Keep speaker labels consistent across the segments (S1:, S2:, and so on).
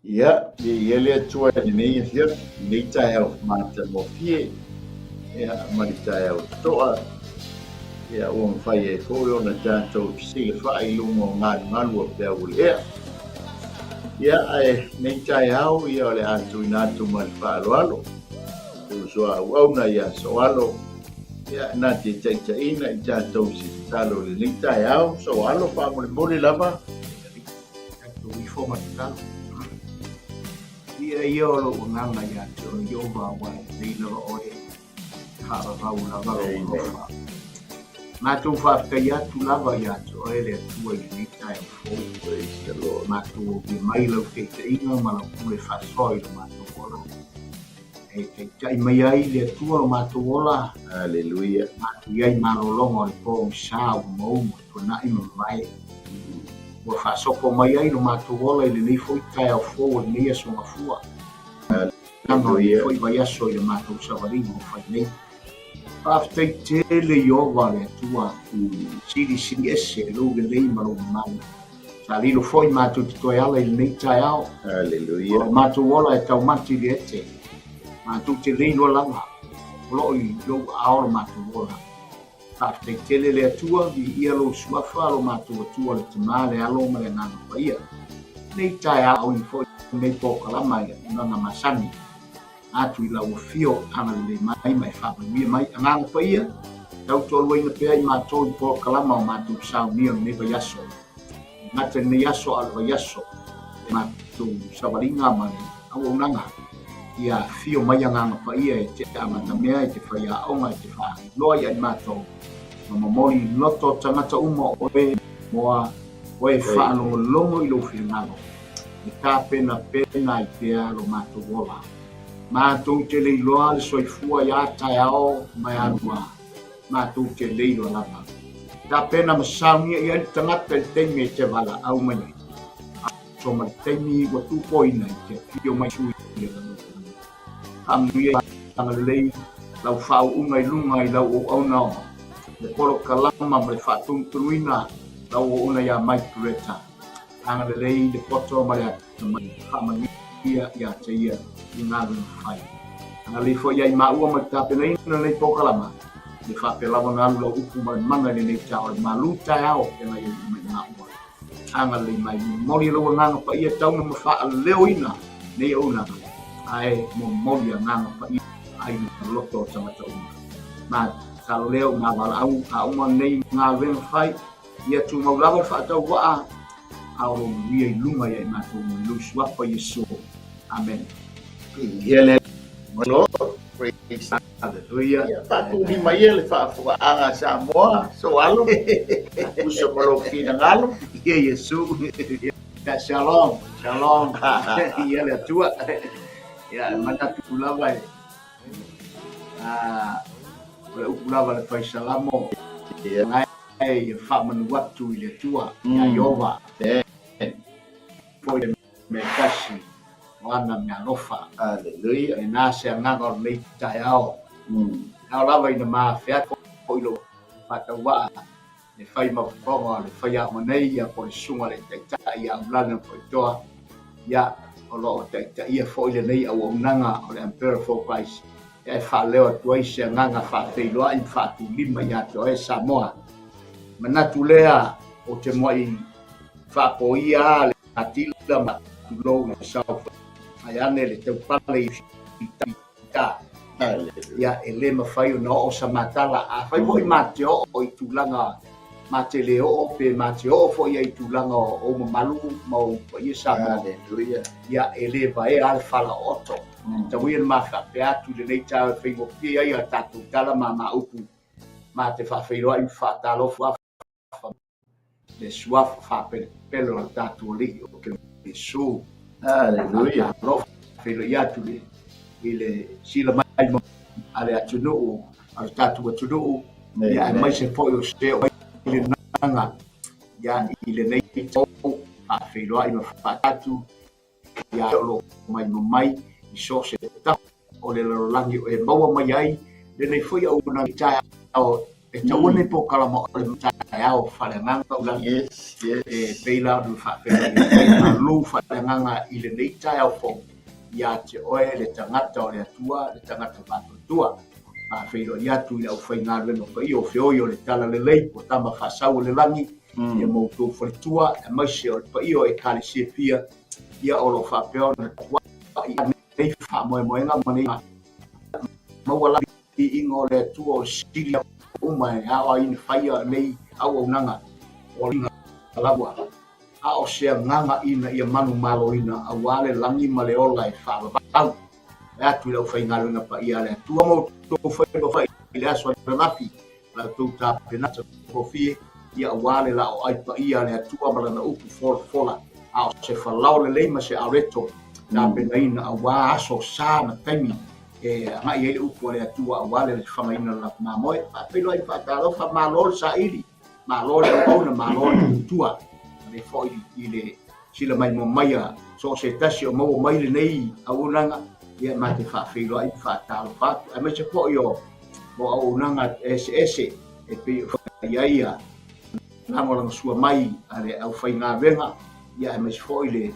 S1: ia ia le atua nei hia nei tai au mata mo fie ia mari tai au toa ia o fai e foi ona tanto se fai lumo ngal malu pe au le ia ai nei tai au ia le atu inatu mal falo alo o so au na ia so alo ia na te tai ina i tanto si talo le nei tai au so alo pa mo le lava
S2: we format ka ia lo nganga ya to yo ba wa ni lo o e ka ba la ba o ma tu fa ka ya tu la ba ya to e le tu e ni tai fo lo ma tu bi mai lo ke te ina ma lo ku le fa so lo ma tu ko e ke tai mai ai le tu lo ma tu ola
S1: haleluya
S2: ma tu ai ma lo lo mo ko sa mo to na i mo vai wa fa soko mai ai no matuola ile nei foi tai au fo nei aso ngafua no foi vai aso ile matu savarino fai nei after tele yo vale tua siri esse lo le malo mai sali lo foi matu to ala ile nei tai au
S1: haleluya
S2: matuola e tau mati diete matu te lino langa lo i lo ao matuola after tele le tua di ia lo suafa lo matu tua le tamale alo male nana paia nei tai au i foi nei poka la mai na masani atu ila o fio ana le mai fa mai ana paia tau tolu ina pe ai matu poka la matu sau ni nei bayaso mate nei aso al bayaso matu sabaringa mai au nanga ia fio mai anga paia e te amata mea e te faia onga e te fa loia i matu mamoli loto tangata uma oe moa oe whaano longo i lo whiringalo. I ka pena i pia lo mato wola. Mātou te leiloa le soifua i atai ao mai anua. Mātou te leilo lava. Ka pena masaungia i ani tangata i teime te wala au mai. So mai teimi wa tupoina i te fio mai sui i la luka. Amuia tanga lei lau whao unga i lunga i lau o au nao. Le polo kalama me fatum tuina la o una ya mai kureta anga le lei de poto maria mai famani ya tia ina lu fai anga le fo ya ma u ma ta pe nei na le po kalama le fa pe la wana lu upu ma manga le nei tau ma lu ta ao ke na mai na u anga le mai moli lo nga pa ia tau na fa leoina nei ona ai mo moli nga pa ai lo to sama tau ma kalau leo ngawal au nei ngawen fai ia tu mau lava fa tau wa au ia lunga ia matu lu swapa yeso amen
S1: ia lo praise
S2: haleluya
S1: pa tu di mai le fa anga sa mo so alo uso polo kina ngalo
S2: ia yesu ya shalom ia le tua ya mata tu lava le upulava le fai salamo ngai fa man waktu ile tua ya yova foi me kasi wana me alofa
S1: haleluya
S2: e nase nganga le tai ao au lava ina ma fea ko ilo pata wa le fai ma fonga le fai a manei ya ko sunga le tai ya lana ko toa ya o lo tai ia foi le nei au nanga o le emperor for Christ e fa leo tuai se nganga fa feiloa i fa tu lima ya to e Samoa manatu lea o te moi fa poia le atila ma tu lo na south ai ane le tau pale i ta ya ele ma fai no o samatala a fai moi mate o i tulanga mate leo o pe mate o fo i tulanga o malu mo i Samoa ya ele vai al fala oto tawia ma fa pe atu le nei tau fai mo pia ia tatu tala ma upu ma te fa fai lo in fa talo fa le swaf fa pe pelo tatu li o ke su
S1: haleluya
S2: lo fai lo ia tu le ile sila mai mo ale atu no al tatu atu no ya mai se foi o se ile nanga ya ile nei tau fa fai lo in fa tatu ya lo mai i so se ta o le langi e maua mai ai le nei foi au na tai au e tau ne po kala mo le mata o whalengang tau la
S1: Yes, yes.
S2: peila du whawhenga lu whalenga i le neita au fo ia te oe le tangata o le atua le tangata whato tua whawhero i atu i au whainga reno pa i o whioi o le tala le lei o tama whasau le langi ia moutou whalitua e maise o le pa i o e kare se pia ia o lo whapeo na kua i nei whamoemoenga manei maua la i ingo le atua o Siria uma e hawa i ni whaia nei au nanga o ringa alawa a o sea nganga ina ia manu malo ina a wale langi male ola e whaababau e atu i lau whainga runga pa ia le atua mo tō whainga i le aso i ranapi la tō tā penata profie ia a wale la o ai pa ia le atua malana upu fola a o se whalau le leima se areto na pena ina a wā aso sā na taimi e nga i ele upu le atua a wale le whangaina la mamoe a pelo ai whakaro wha malore sa iri malore o na malore utua le foi i le sila mai mo maia so se tasi o mau mai le nei a unanga ia mate whawhiro ai whātaro whātu a mai se po yo mo a unanga ese e pe ia langorang sua mai a le au whainga venga ia mai se foi le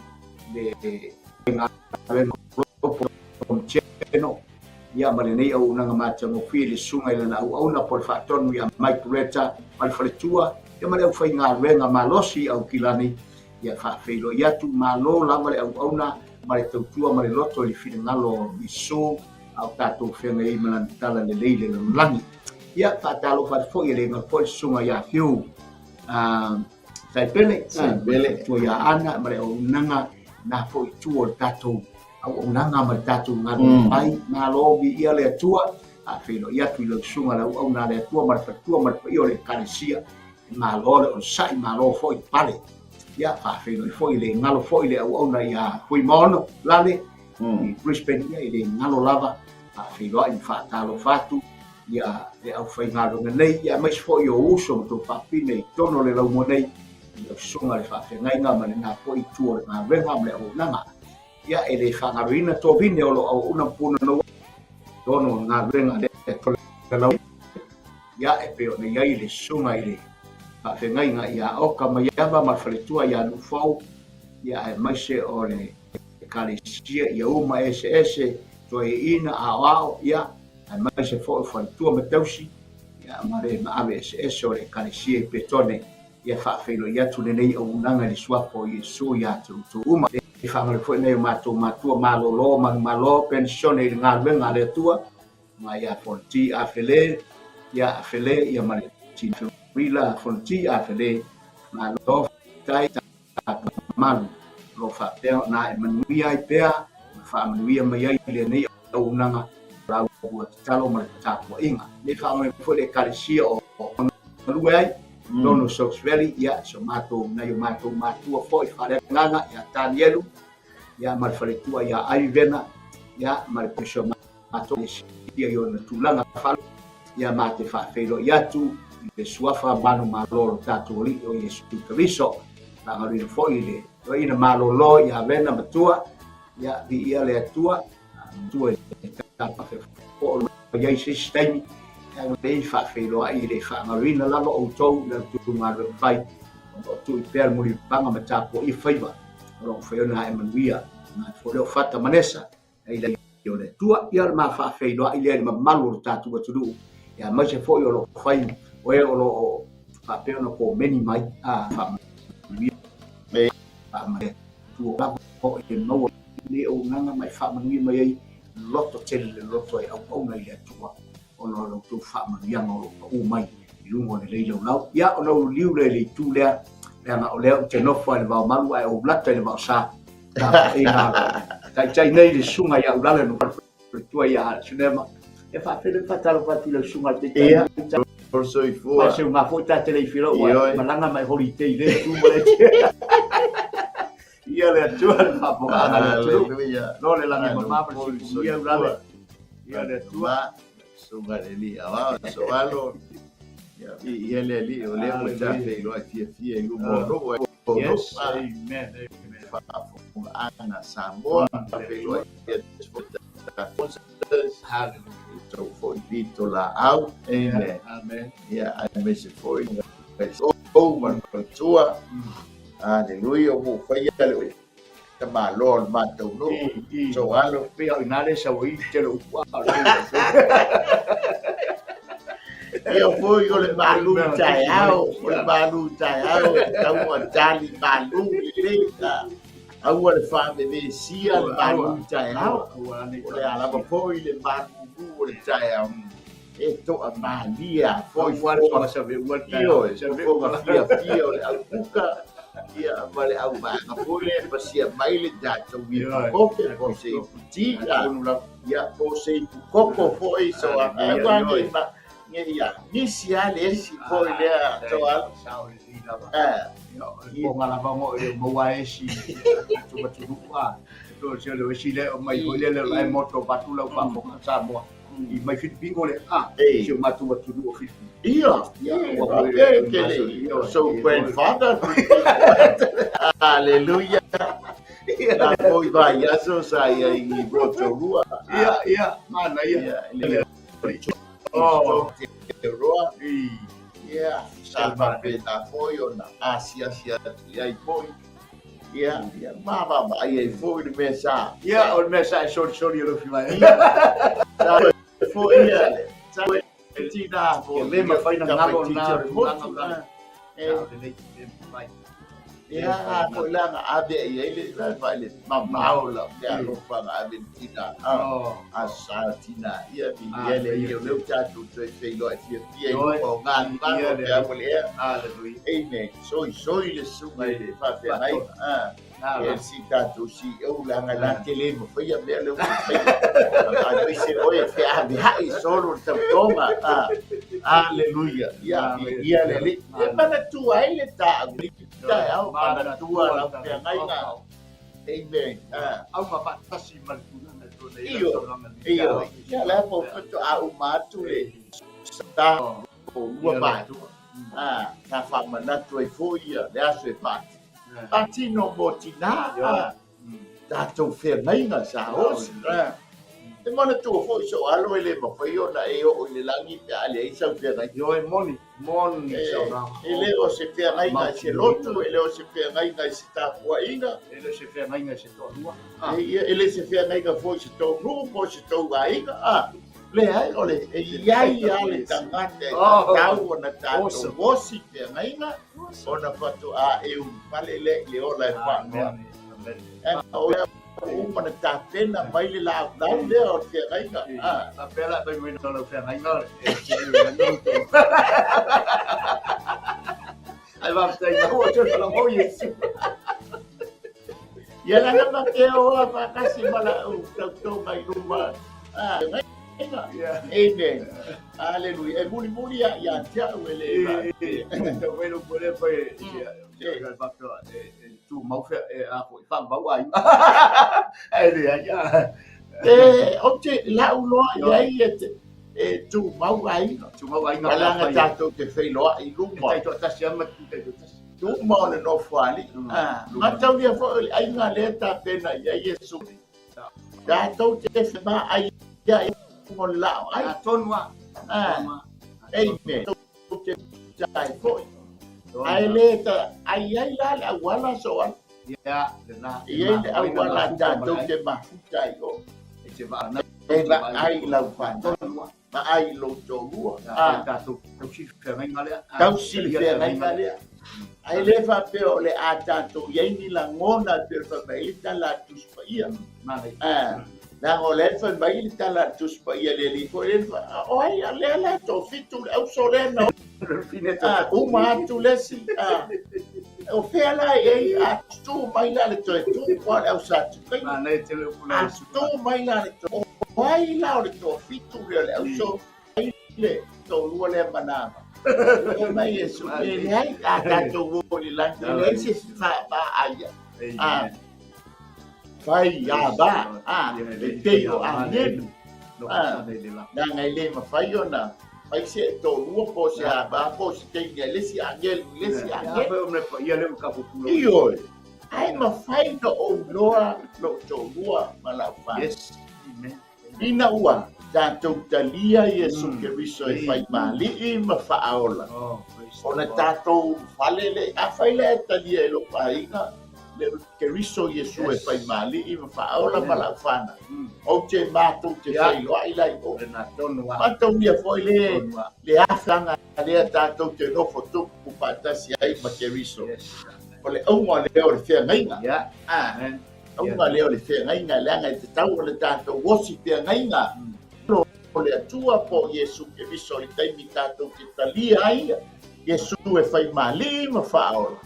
S2: whainga venga o cheno ia male nei au unanga mate mo fi le sunga i lana au na por whaatonu ia mai pureta mai whaletua ia male au whainga venga malosi au kilani ia whawhiro ia tu malo lama le au na male tautua male loto li whina ngalo i so au tātou whenga i manan tala le leile le langi ia whaatalo whatfo i le ngal poi sunga ia hiu Taipele tua ia ana male au nanga na fo i tua le tātou au nanga male tātou ngalo mai ngalo vi ia le atua a whino ia tu i le sunga le au na le atua male whatua male i o le karesia malo le o sai malo fo i pale ia whawhino i fo i le ngalo fo i le au na ia hui mono lale i Brisbane ia i le ngalo lava whawhino ai whaatalo whatu ia le au whaingaro nei ia mais fo i o uso to whawhine i tono le lau mo nei i o sunga le whawhengainga ma le ngā fo i tua le ngā renga me le au nanga ia e le whangaroina tō vine o lo au una puna no tono ngā renga le tole lau ia e peo nei ai le sunga i le whawhengainga ia oka mai ava ma whaletua ia nufau ia e maise o le kalesia ia uma ese to e ina ao ia e maise fo whaletua me tausi ia mare ma ave ese o le kalesia i petone ia whawhelo ia tu nei o unanga li suapo i so ia tu uma e whamare fo nei matua malolo malo pensione i ngā renga le tua ma ia fonti a fele ia mare tin Wila fonti a fele ma lo tai ta malu lo fa te na e manui ai pea fa manui mai ai le nei au nanga ra o talo ma ta po inga le fa mai fo le karisia o lu ai no Sox Valley ia so mato na yo mato fo i fa le nganga ia tanielu ia mal fa le tua ia ai vena ia mal peso mato ia yo na tulanga fa ia mate fa felo ia tu le suafa manu malolo tātou li o Yesu Kristo na ngari foi le o ina malolo ia vena matua ia vi ia le atua tua ta pa o ia sistemi ia le fa felo ai le fa ngari na la o tou na tu ngaro fai o tu per muri panga matapo i faiva o foi na Emanuia na foi o fata manesa ai le le tua ia ma fa felo ai le malu tātou tu ia ma se foi o lo fai oe o lo whapeo na ko meni mai a whamanui me whamare tuo lava o e maua ne o nganga mai whamanui mai ai loto tele le loto e au na i atua o no lo tu whamanui anga o lo mai i lungo ne leilo lau ia o no liu le le tu lea nga o lea o te nofo e le vau malu ai o blata e le vau sa e nga tai nei le sunga ia ulale no tua ia sinema e whapele whatalo whati le sunga te tai
S1: Also i fua.
S2: Mas eu ngafo ta telefilo wa malanga mai holiday le tu mole. Ia le tua na po ana le tu. No le langa mama por ia urale. Ia le tua
S1: sunga le li ava so valo. Ia le li o le mo ta pe lo fie i mo ro. Yes, amen. Ana Samoa pe lo ia hallelujah. tātou foi dito la au. Amen.
S2: Amen.
S1: Ia ai me se foi. O man tua. Aleluia. O foi ale. Te malo matou no. So alo
S2: pe au inale sa oi te lo kwa.
S1: Eu fui o le malu taiao, o le malu taiao, tau a tali malu le au le fa me sia le malu taiao, o le alava foi le malu o le taiao. E to a malia foi
S2: Fora sa ve wa
S1: io, se foi fia o le aluka. Ia vale au ma foi le pasia mai le dato vi kope po se putia. Ia po se koko foi so a wangi ma ia nisi ale si foi le to al
S2: ko ngala ba mo e mo wa e si tu ba tu wa to se le si le o mai ko le le moto batu la pa mo sa mo i mai fit bingo le se matu ba tu o fit
S1: ia so grandfather hallelujah la foi vai aso saya i Rotorua
S2: ia mana ia
S1: oh Roa ia salva peta foi ona asia ia foi ia mama ai foi de mesa
S2: ia o mesa sorry lo fi mai
S1: foi ia sabe tina
S2: o le ma fai na ngalo na
S1: ia foi lá na ave ele vai le mamaula ya lo fanga ave tina asatina ia ele eu leu tato sei lo fia o ngan ya mulher aleluia amen so le suma ele fa ai ele si tato si eu lá na tele mo foi a bela eu se oi fe ave hai solo toma aleluia ia ele mana tu ele tá au mana tua la pe ngai nga amen
S2: au ma fatasi mal kuna to le
S1: iyo ya la po to a umatu le sta o ua ba na fa mana tu e foi le aso e pat atino motina ta to fe ngai nga sa os e mana tu foi so alo ele mo foi ona e o le langi pe ale e sa fe ngai
S2: yo e moni so na
S1: ele o se fe ngai nga se lotu ele o se fe ngai nga se ta wa inga
S2: ele se fe ngai nga se to lua
S1: ele se fe ngai nga foi se to ru po se to wa inga le ai ole e iai ale tangate tau ona tato wosi fe ngai nga ona fatu a e un palele le ola e fa no uma na tapena mai le la le o fe ngai nga
S2: a pela pe mi no fe ngai nga ai va te no yo lo voy a
S1: ya la na ke o pa kasi mala o to mai rumba amen aleluia e muli ya tia wele
S2: to bueno pole pe ya va tu mau fe a ko fa ba wa ai ya
S1: ote la ulo ya tu mau ai ala nga tato te fei loa i luma
S2: tai to ta sia ma
S1: tu mo le no fali ma tau dia fo ai nga le ta pena ya Yesu da to te fe ma ai ya mo la ai
S2: tonwa
S1: amen to te tai fo ai le ta ai la wala so
S2: ya na
S1: ye awala ta to te ma futai o
S2: e va na
S1: ai la fa ma ai lo to lua
S2: ta to si fe ngai ngale
S1: tau si fe ngai ngale ai le fa pe o le ata to ye ni la ngona pe fa mai ta la tus pa ia na o le fa mai ta la tus pa ia le li fo le o ai le to fitu au so le no o ma tu le si o fe la e a tu mai la le to tu kwa au sa tu
S2: na ne te le pula
S1: tu mai la le to ai la le to fitu le au so le to lua le manama mai Yesu le ai ta to wo le la le se fa ba aya fai ya ba le te o amen na ngai le ma fai ona fai se to lua po se ba po se te le si angel
S2: ia le ka pu
S1: io ai ma fai no o loa no to lua ma la fa
S2: yes amen
S1: ina ua tātou talia Iesu Keriso e whai mali'i ma whaaola. O na tātou whale le, a whai le talia e lo whainga, le Keriso Iesu e whai mali'i ma whaaola ma lau whana. O te mātou te whai loa i lai o. Mātou mia whai le awhanga lea tātou te nofo tupu pātasi ai ma Keriso. O le aunga leo le whea ngainga. Aunga leo le whea ngainga, leanga i te tau o le tātou wosi whea ngainga. O le atua po Iesu Keriso i taimi tātou te talia ai. Iesu e whai mali ma whaola.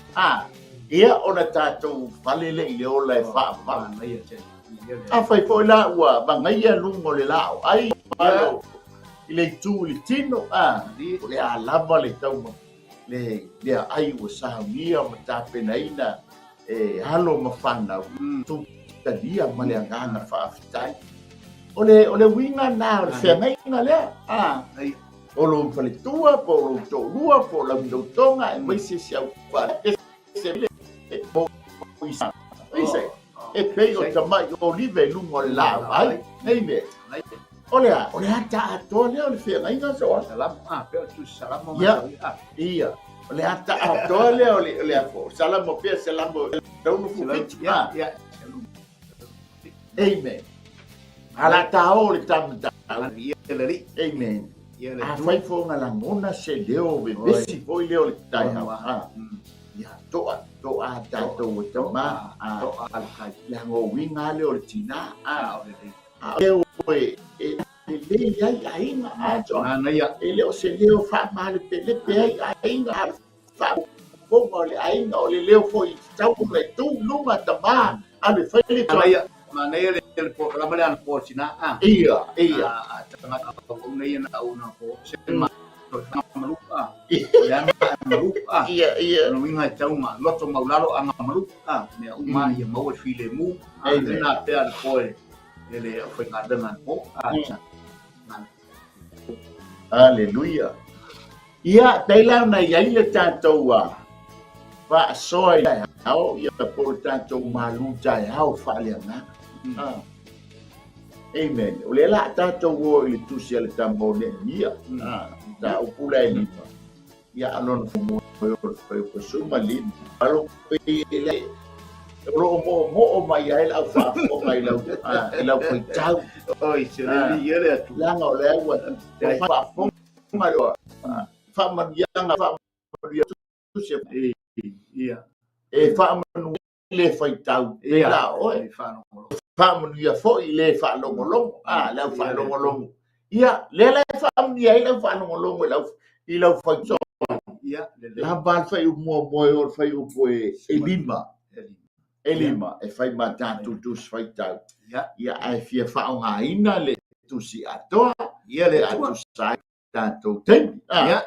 S1: Ia o na tātou whalele i le ola e whaapa. A whai fo la ua bangaia lungo le lao. Ai, alo, i le tū li tino. O le a lava le tauma. Le ai ua sahamia ma tāpena ina. E halo ma whanau. Tu talia ma le angana whaafitai. O le winga nā, o le whengainga lea. O lo mpaletua, po lo tōrua, po lo mdautonga, e maise si au whare. E se mile, e mo isa. E pei o tamai o live lungo le lao, ai, nei me. O lea ta atoa lea o le whengainga soa.
S2: Peo tu salamo.
S1: Ia. O le ata atoa lea o le afo. Salamo pia, salamo. Taunu fukitu. Amen. Ala tao le tamata. Amen. A fai fo nga langona se leo ve besi foi leo le tai ha. Ya toa tatou e tama. Toa al kai. Lango winga leo le tina. Leo e le ai nga ato. Leo se leo fa male pele pe ai nga fa ko le ai nga le leo foi tau le tu lunga tama. Ale fai le
S2: Manea le programa le anpo sina
S1: Ia.
S2: Tanga ko nei na una ko se ma malupa. Ya malupa.
S1: Ia.
S2: No winga tau ma loto maulalo anga malupa. Me uma ia mau file mu. Na pe al poe. Ele foi ngada man po.
S1: Aleluia. Ia teilau na iai le tātou wa soa ia au ia po tātou malu tai au whaaleanga. Amen. O le la tātou o i tusi ale tambo ne ia. Ta upula e lima. Ia alon fumo o suma lima. Alo pe ele ro mo o mai ai la fa o mai la ila foi tau.
S2: Oi, se le ia le atu.
S1: Langa o le wa fa fo mai o. Fa man yanga fa ia tusi
S2: ia.
S1: E fa man le foi tau. Ia o e fa no. Fa man ia fo i le fa longo. La fa longo. Ia le fa man ia la fa longo la i la foi so.
S2: Ia
S1: la ban fai o mo o fai o poe Elima e fai mata tu fai tau. Ia ai fia fa nga ina le tu si atoa. Ia le atu sai tanto tempo.
S2: Ia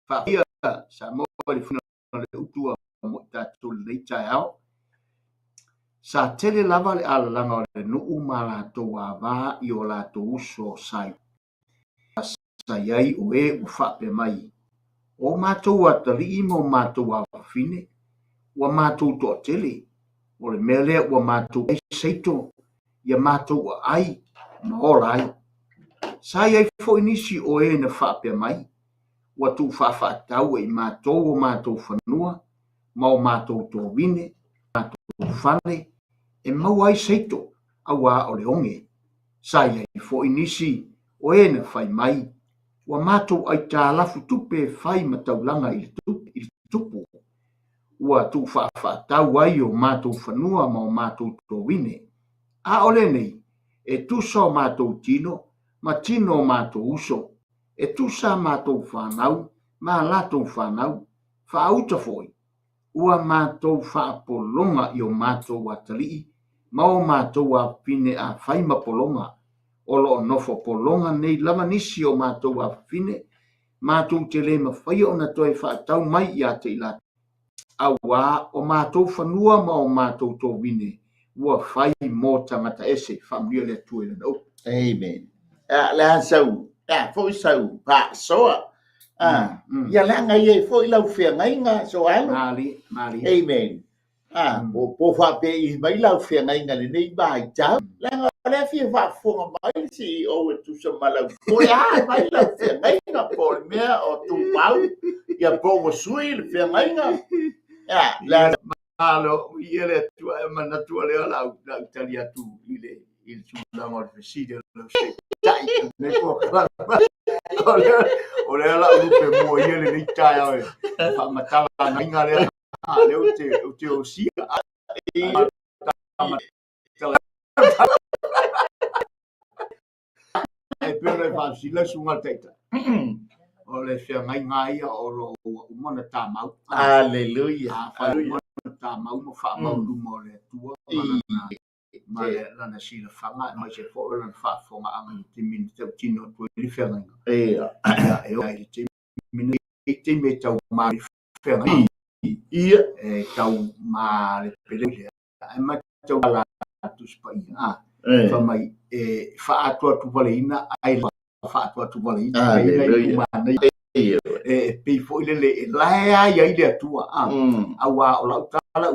S2: fa ia sa mo le funa le utua mo tatu le tau. Sa tele lava le ala langa le nuu mala to ava i o la to uso sai. Sa iai o e u fa pe mai. O mātou atari i mo mātou a fine. Wa mātou to tele. O le mele wa mātou e seito. Ia mātou a ai. Ma ora ai. Sa iai fo inisi o e na fa pe mai. Wa tu fa tau e mātou o mātou whanua. Ma o mātou to vine. Mātou whane. E mau ai seito awa o le onge. Sa iai fo inisi o e na fai mai. Wa mātou ai tā lafu tupe whai mataulanga i tupu. Ua tu tau ai o mātou whanua ma o mātou tōwine. A ole nei, e tusa o mātou tino, ma tino o mātou uso. E tusa mātou whanau, ma lātou whanau, whaauta foi. Ua mātou whaapolonga i o mātou atalii, ma o mātou a pine a whaima polonga. O lo nofo polonga nei lama nisi o mātou a fine, mātou te le mawhai o na toi whaatau mai i a te ila. Awa o mātou whanua ma o mātou tō wine, ua whai mō tamata ese, whamria le tue le nau.
S1: Amen. La sau, foi sau, pa soa. Ia langa ie foi lau whea ngai ngā so alo.
S2: Mali.
S1: Amen. Po whape i mai lau whea ngai ngā le nei bai tau. Langa le fi va fonga mai si o tu sa mala ko ya vai la fe ngai na por me o tu pau ya po sui le fe ngai na ya la
S2: malo iele tua mana tua le la Italia tu il sulla morte si de lo se dai ne po ole la lupe mo iele ni tai fa matala na ngale le o te o si e pere fa si le sunga teta o le fia ngai o lo umana tamau
S1: hallelujah
S2: tamau mo fa mau lu mo le tua ma le lana si le fanga ma se fo le fa fonga ang ti min te tino tu li fia ngai e o ai ti min te me tau ma fia ngai e tau ma le pele ai ma tau la tu spai fa mai e fa atua tu vale ina ai fa atua tu vale ina ai nei ma nei e pe fo le la ya ile tua awa o la tala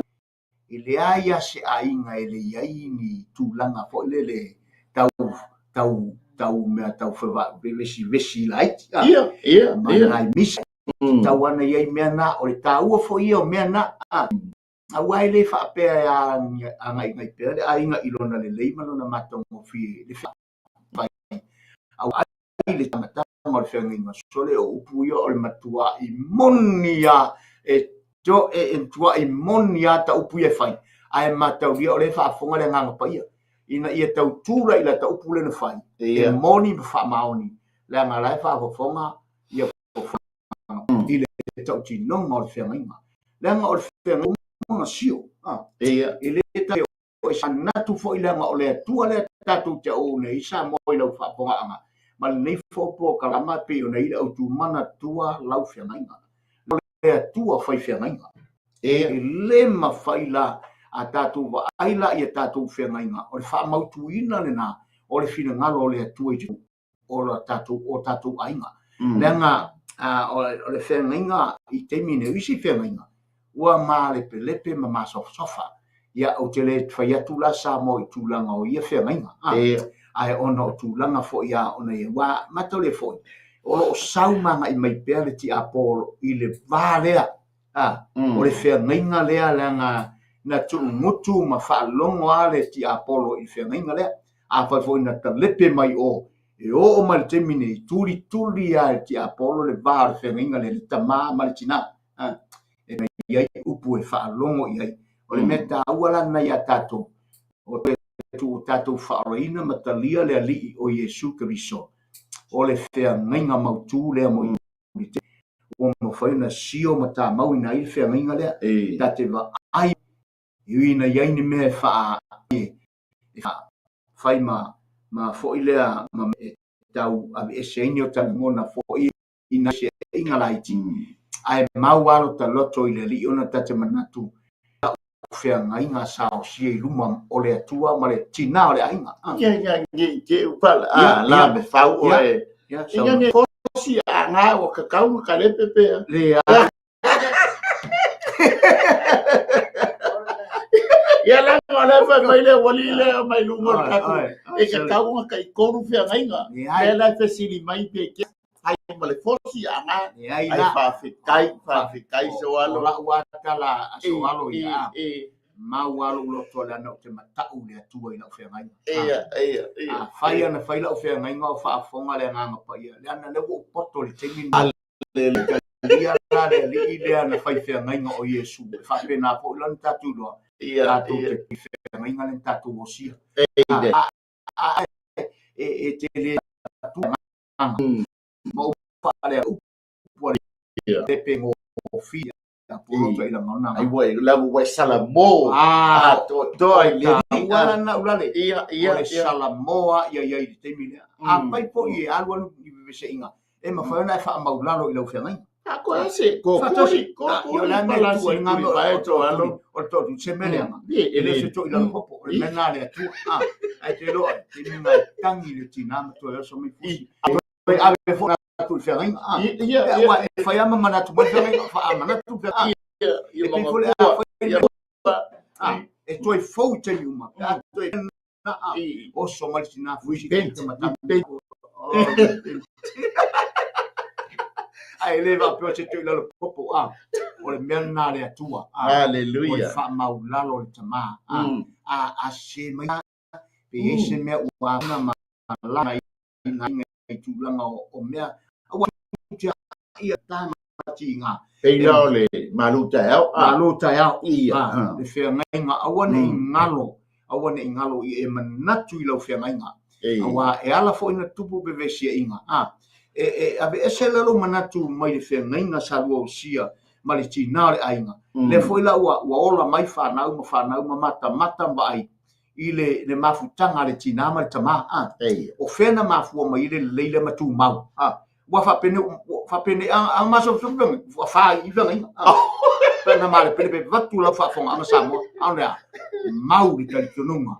S2: ile ya se ainga ile ya ni tulanga fo le tau me tau fa vesi light ma ai mis tau ana ye me na o tau fo io me na awa ile fa pe ya ngai pe ainga ilona le malona matongo fi le fa awa ile tamata mo fe ngai sole o puyo o matua i monia e jo e tua i monia ta upuye fai ai mata wi o le fa fonga le nganga pa ina ia tau tura ila ta upule na fai e moni fa maoni le ngala fa fonga ia ile tau ti non mo fe ngai le nga o fe ngai sio ile ta o sana tu fo ile nga o le tua le tatu te o nei sa mo ile fa fonga anga ma nei fo po kalama pe o nei au tu mana tua lau fe ngai le tua fai fe ngai le ma fai la a tatu wa aila ia tatu fe ngai o le fa mau tu ina le na o le fina ngalo le tua i o la tatu ainga le nga o le fe ngai i te mine isi fe ngai ua ma le pelepe ma sofa ia o te le fai atu la sa mo i tulanga o ia fe ngai ai ona o tulanga fo ia ona ia wa mato le fo o sauma ngai mai pele ti apolo i le valea o le fe ngai lea langa na tu mutu ma fa longo ale ti apolo i fe ngai lea a fa fo na lepe mai o mal temine tuli al ti apolo le var fe ngai le tama maltina e ia upu e fa longo ia o le meta wala na ia tato o tu tato fa reina matalia le ali o Yesu Kristo o le fe ngai mautu le mo o mo fai na sio mata mau ina il fe ngai le tate va ai ina ia ni me fa fai ma fo ile ma tau a esenio tan mona fo ina se inga laiti ai mau alo ta loto ile li ona tate manatu fe ngai nga sa o si luma o le tua ma le tina o le ainga
S1: ya ke upala la be fa o ina ne si nga o kakau ka le pepe
S2: le
S1: ya la ngala fa mai le wali le mai lungo ka e kakau ka i koru fe nga le la fe sili mai pe ke ai ma le fosi nga ai fa fe kai so alo
S2: la wa kala so alo ya ma walo lo to la no te mata u le tua ina fe ngai fai ana fai la fe ngai nga fa fonga le nga pa ia le ana le poto le temi ia la le ile ana fai fe ngai nga o Yesu fa pe na po lan tatu lo ia to te fe ngai nga le tatu o sia e te le tu mo fa le u po le te pengo fi
S1: ai voi la voi salamo to ai le
S2: wala na ulale
S1: ia
S2: salamoa ia i te mine pai po i alwa i se inga e ma fa na fa maulalo i lo fe ngai
S1: ko ese ko
S2: yo la me tu inga no to alo o to se mele ele se to i lo popo le menale tu ai te lo ti minga tangi le tina to yo so mi fusi ave fo tu fe ngai ia fa ya mana tu fe ngai fa mana tu fe e toi fou te uma o so mal sina
S1: repent.
S2: Ai leva pe se tu lo popo o le mena le atua
S1: Hallelujah.
S2: o fa mau lalo le tama a se mai pe se me wa na ma la na tu langa o mea wa ia ta ma tinga
S1: Peila le maluta au.
S2: maluta au
S1: Ia.
S2: le fe nga awane ngalo i e manatu i lo fe nga awa e ala fo ina tupu be vesia inga ave ese lalo manatu mai le fe nga salua o sia mali tinare ainga le foi la wa ola mai fa na mata mai i le mafutanga le tinama le tama o fena mafua mai le leile matu mau wa fa pene a maso so fa i venga pena male pene vatu la fa fonga ama samo anda mau di kali tununga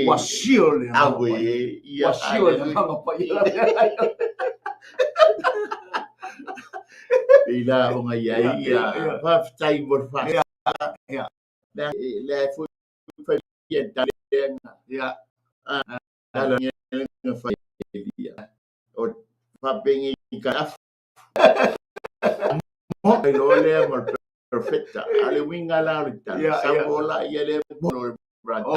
S2: wa sio le wa sio le ma pa ila
S1: Peila o ngai ia fa tai bor fa le foi ia dalenga ia dalenga fa ia o fa bengi ka mo lo le mo perfecta ale winga la rita sabola ia le mo brother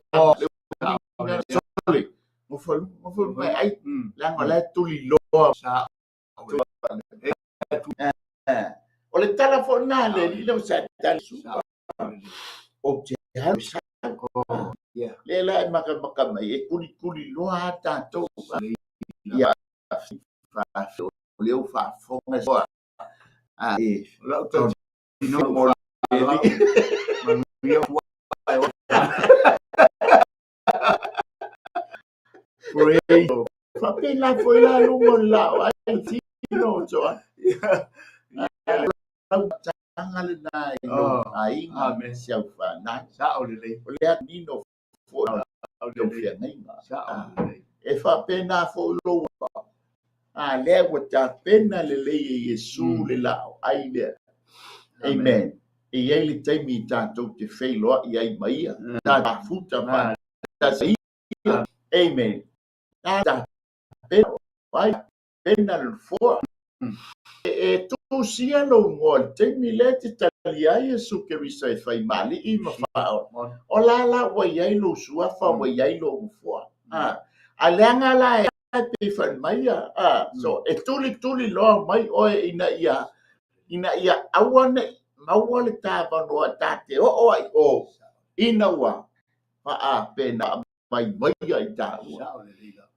S1: sorry mo fol mai ai la ngola tuli lo sa o le telefona le le sa tali o te ha sa le la maka mai e kuli lo ata to ia fa le fa fonga so la to no mo Papela foi lá lungo lá, ai tino so. Tangale na ino ai me sia fa na sa o le nino fo o le fia nei sa e fa pena fo lo le wa ta pena le Yesu le la ai le amen e ai le taimi tanto te feilo i ai mai ta futa pa ta sei amen ta vai pena le fo e tu sia lo ngol te mi le te talia Yesu ke vi sai fai mali i ma fa o la wa yai lo sua fa wa yai lo fo a lenga la e fa mai so e tuli lo mai o ina ia awane mawale ta ba no ta te o ai o ina wa pa pena mai ai ta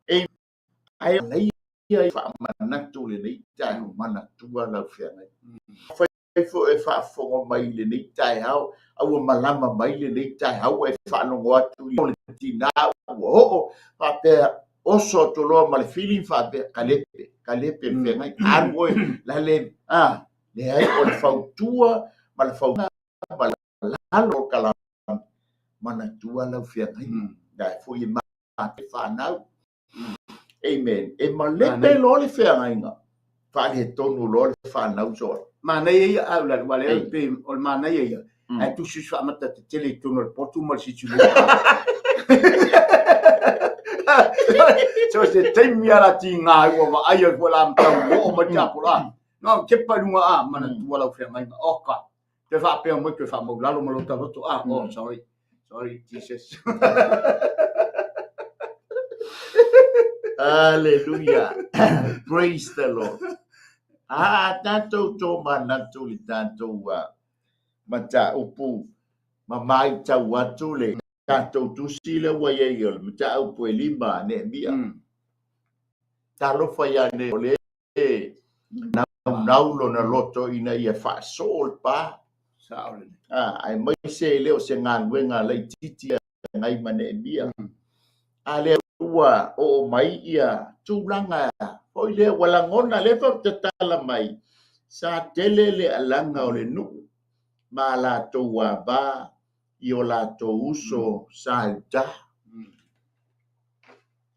S1: e ai nei ia fa mana tu le nei ta mana tua la fia nei fo e fa fo mai le nei tai hau au malama mai le nei tai hau e fa no atu le tina o fa pe oso to lo mal feeling fa pe kalepe fe ngai an oi la le le ai o fa tua mal fa la lo kala mana tua la fia ngai dai fo i ma fa na amen e malepe lo le fea ngainga fa le tonu lo le fa na uso
S2: ma nei ia au la wale pe o ma nei ia ai tu si fa mata te tele tonu le portu mal si tu so se te mi ala ti nga o va ai o la mta o ma ta pola no ke pa lunga mana tu wala fea ngainga oka te fa pe mo te fa mo la lo mo ta to oh sorry Jesus
S1: Hallelujah. Praise the Lord. Tanto to manatu li tanto mata upu mamai ta watu le tanto tu sila wa yel mata upu lima ne bia. Talo fa ya ne ole nau lo na loto ina ia fa sol pa. Ai mai se leo se ngan wenga le titi ngai mane bia. Ale ua o mai ia tūlanga o le wala ngona le fa te tala mai sa tele le alanga o le nu ma la toa ba i o la to uso sa da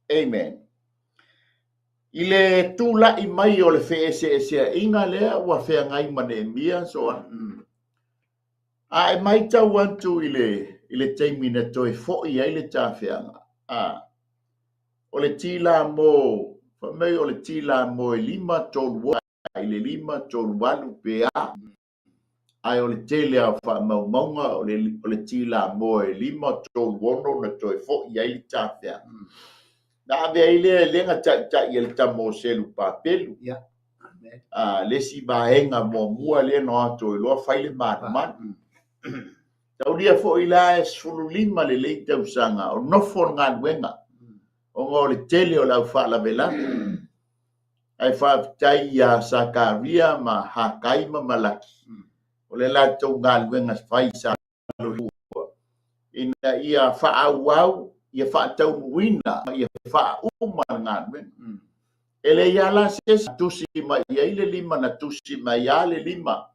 S1: amen ile tula i mai o le fe se inga le wa fe ngai mane mia so ai mai ta wantu ile taimina toi fo i ile ta feanga O le tila mo, whamei o le tila mo e 5 tolu ai le 5 tolu walu pea. Ai o le tele a whamaumaunga o le tila mo e 5 tolu wono na toi fo i ai le tāwhea. Na avea i lea lenga tai i le tamo selu pāpelu. Le si vaenga mua le no ato i loa whaile mātuman. Tau lia fo i la e sulu 5 le leite usanga o nofo ngā nuenga. O ngā le tele o lau whaala vela. Ai whaafitai ia Sakaria ma Hakaima malaki. O le lato ngā luenga whai sa lua. Ina ia whaauau, ia whaatau muina, ia whaauma ngā luenga. Ele ia la sesa tusi mai ia le 5 na tusi mai ia le 5.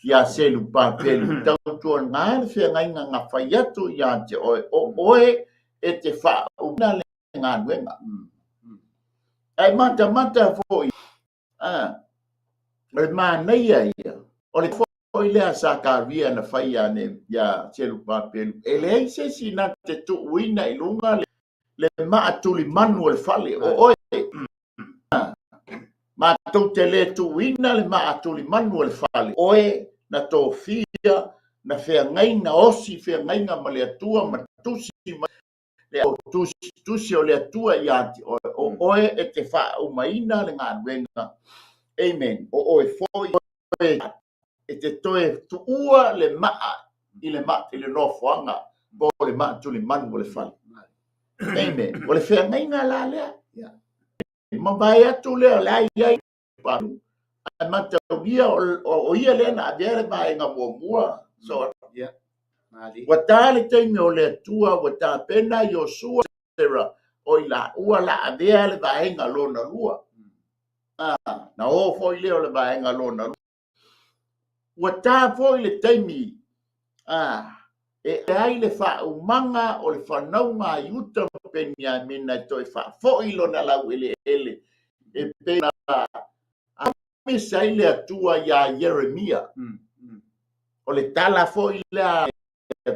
S1: Ia selu pāpelu. Tau tua ngā whia ngainga ngā whai atu ia te oe e te whauna le ngā luenga. Ai mata foi. O le māneia ia. O le foi lea Sakaria na whaia ne ia selu pāpelu. E le eise si na te tuuina i lunga le maatuli manu le whale o oe. Mātou te le tuuina le maatuli manu le whale. Oe na tō whia na whea ngaina osi whea ngaina ma le atua ma tusi ma le tusi o le atua i ati o oe e te wha umaina le ngā nuenga. Amen. O oe foi e te toe tuua le maa i le maa i le nofoanga bo le maa tuli manu le whale. Amen. O le whea ngaina la lea. Ma vai atu lea la iai paru. Ai matau ia o ia lea na avea le vaenga mua. So, wata le teime o le atua, wata pena Yosua Sera, o i la ua la avea le vaenga lona lua. Na o foi leo le vaenga lona lua. Wata foi le teimi, e ai le wha umanga o le whanaunga iuta penia mina toi wha foi lona lau ele. E pena a sai le atua ia Jeremia. O le tala foi le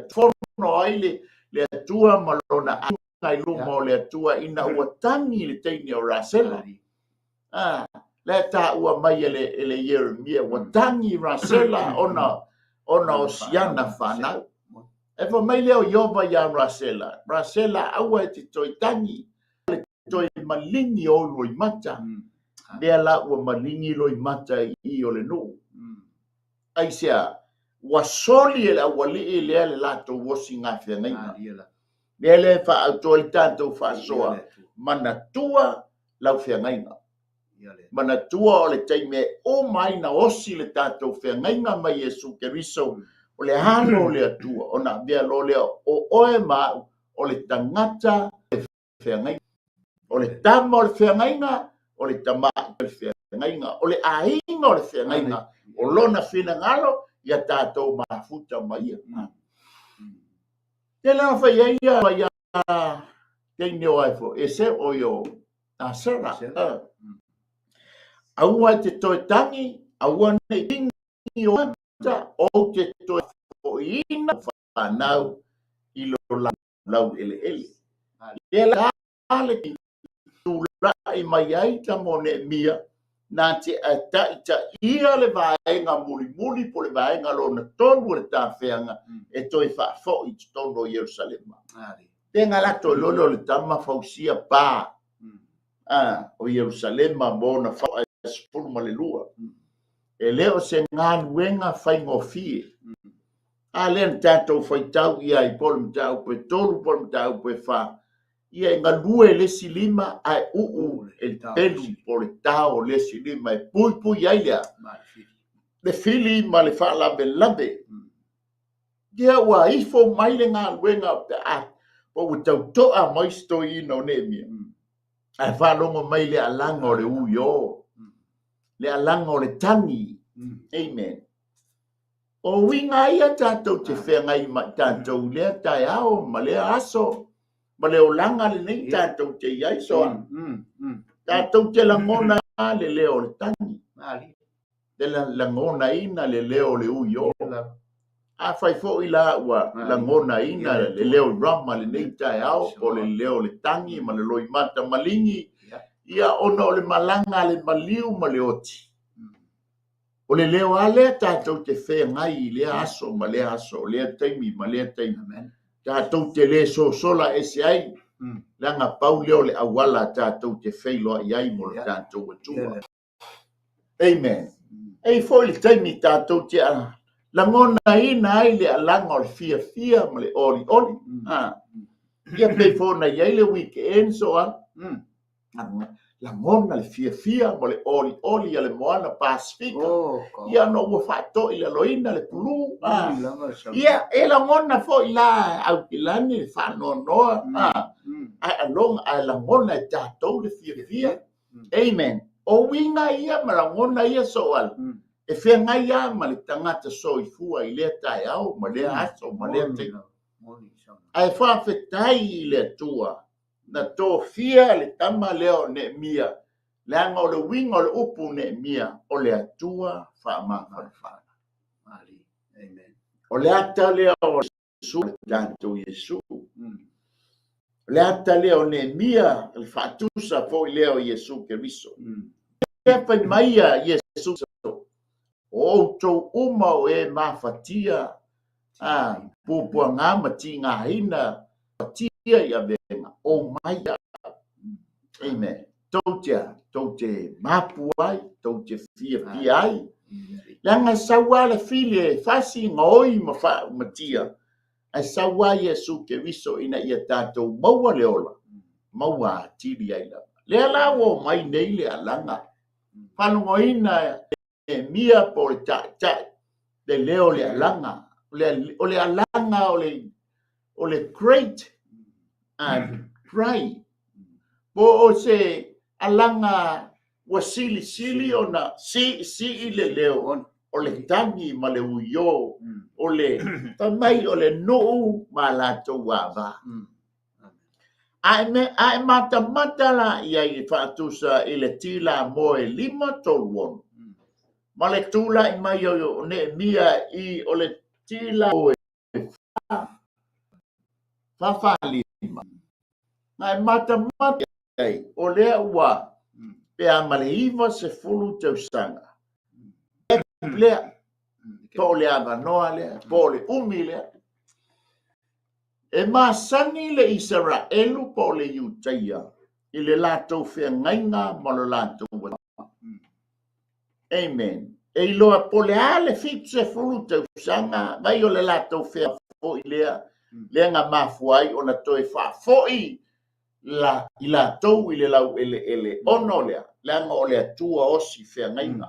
S1: forno ai le atua malona ai luma o le atua ina ua tangi le teini o Rasela. Le ta ua mai ele Jeremia ua tangi Rasela ona o siana whanau. E fa mai leo Iova ia Rasela. Rasela aua e te toi tangi. Le toi malingi o loi mata. Lea la ua malingi loi mata i o le nu. Aisea. Wasoli e la wali le le lato wosi nga fenga le le fa autoritato fa soa manatua la fenga manatua o le taime o mai na osi le tato fenga mai Yesu Keriso o le hano le atua ona via lo le o oe ma o le tangata fenga o le tama o le fenga o le tama o le fenga o le ainga o le fenga o lona fina ngalo ia tātou mafuta mai ia. Te la whai ia kei neo ai fo. E se o yo Sara. Aua te toi tangi, aua nei tingi o anta, o te toi o ina whanau i lo lau ele ele. E la kale ki tu lai mai ai ta mone mia, na te ataita ia le vaenga muli po le vaenga lona tonu le tāwhenga e toi whaafo i tono Yerusalema. Tenga lato lolo le tama fausia pā o Yerusalema mōna whao e spuru ma le lua. E leo se ngā nuenga whaingofie. Lea tātou whaitau ia i polu mtau pe tolu polu mtau pe wha. Ia ngā lue le silima ai e pelu po le tau le silima e pui ai lea. Le fili ma le wha labe. Ia ua ifo mai le ngā luenga po u tau toa mai stoi ino ne mia. Ai whalongo mai le alanga o le uio. Le alanga o le tangi. Amen. O winga ia tātou te whengai ma tātou lea tai ao ma lea aso. Ma leo langa le nei tātou te iai soa. Tātou te langona le leo le tangi. Te langona ina le leo le uio. a fai fo ila wa la ngona ina le leo rama le nei tai au o le leo le tangi ma le loi mata malingi ia ona o le malanga le maliu ma le oti o le leo ale tātou te whea ngai le aso ma le aso le taimi ma le taimi tātou te le so sola e se ai langa pau leo le awala tātou te wheiloa i ai mo le tātou atua amen ei fo le taimi tātou te a la ngona ina ai le alanga o le fia ma le oli ia pei fo na iai le weekend so la ngona le fia ma le oli le moana Pasifika ia no ua whātoi le loina le pulu ia e la ngona fo i la au pilani le whanonoa ai alonga ai la ngona e tātou le fia amen o winga ia ma la ngona ia soal e whea ngai ia ma le tangata soifua i lea tai au ma lea aso ma lea te ai whawhetai i lea tua na tō fia le tama leo ne mia le anga o le winga o le upu ne mia o le atua whaamawhana o le ata leo o Yesu le tātou Yesu le ata leo ne mia le whaatusa fo i leo Yesu Keriso e whai maia Yesu o tau uma o e mawhatia pupua ngā mati ngā hina tia i a venga o maia amen tau te mapu ai tau te fia ai langa sawa le file fasi ngoi matia ai sawa Yesu Keriso ina ia tātou maua leola maua tiri ai la le ala o mai nei le alanga whanongoina e mia po le tai le leo le alanga o le alanga o le great and pray po o se alanga wa sili ona si le leo o le tangi ma le uyo o le tamai o le no ma la towa ai mata la ia i fatusa i le tila mo e 5 toluon ma le tula i mai o ne mia i o le tila o e fa lima ai mata o le ua pe a maleiva se fulu te usanga le po le avanoa le po le umi le e masani le Israelu po le Iutaia i le latou whengainga ma le latou amen e iloa po le ale fitu se fulu te usanga vai o le latou whea fo i lea ngā mafuai o na toe wha fo i la tou i le lau ele ono lea langa o le atua osi whengainga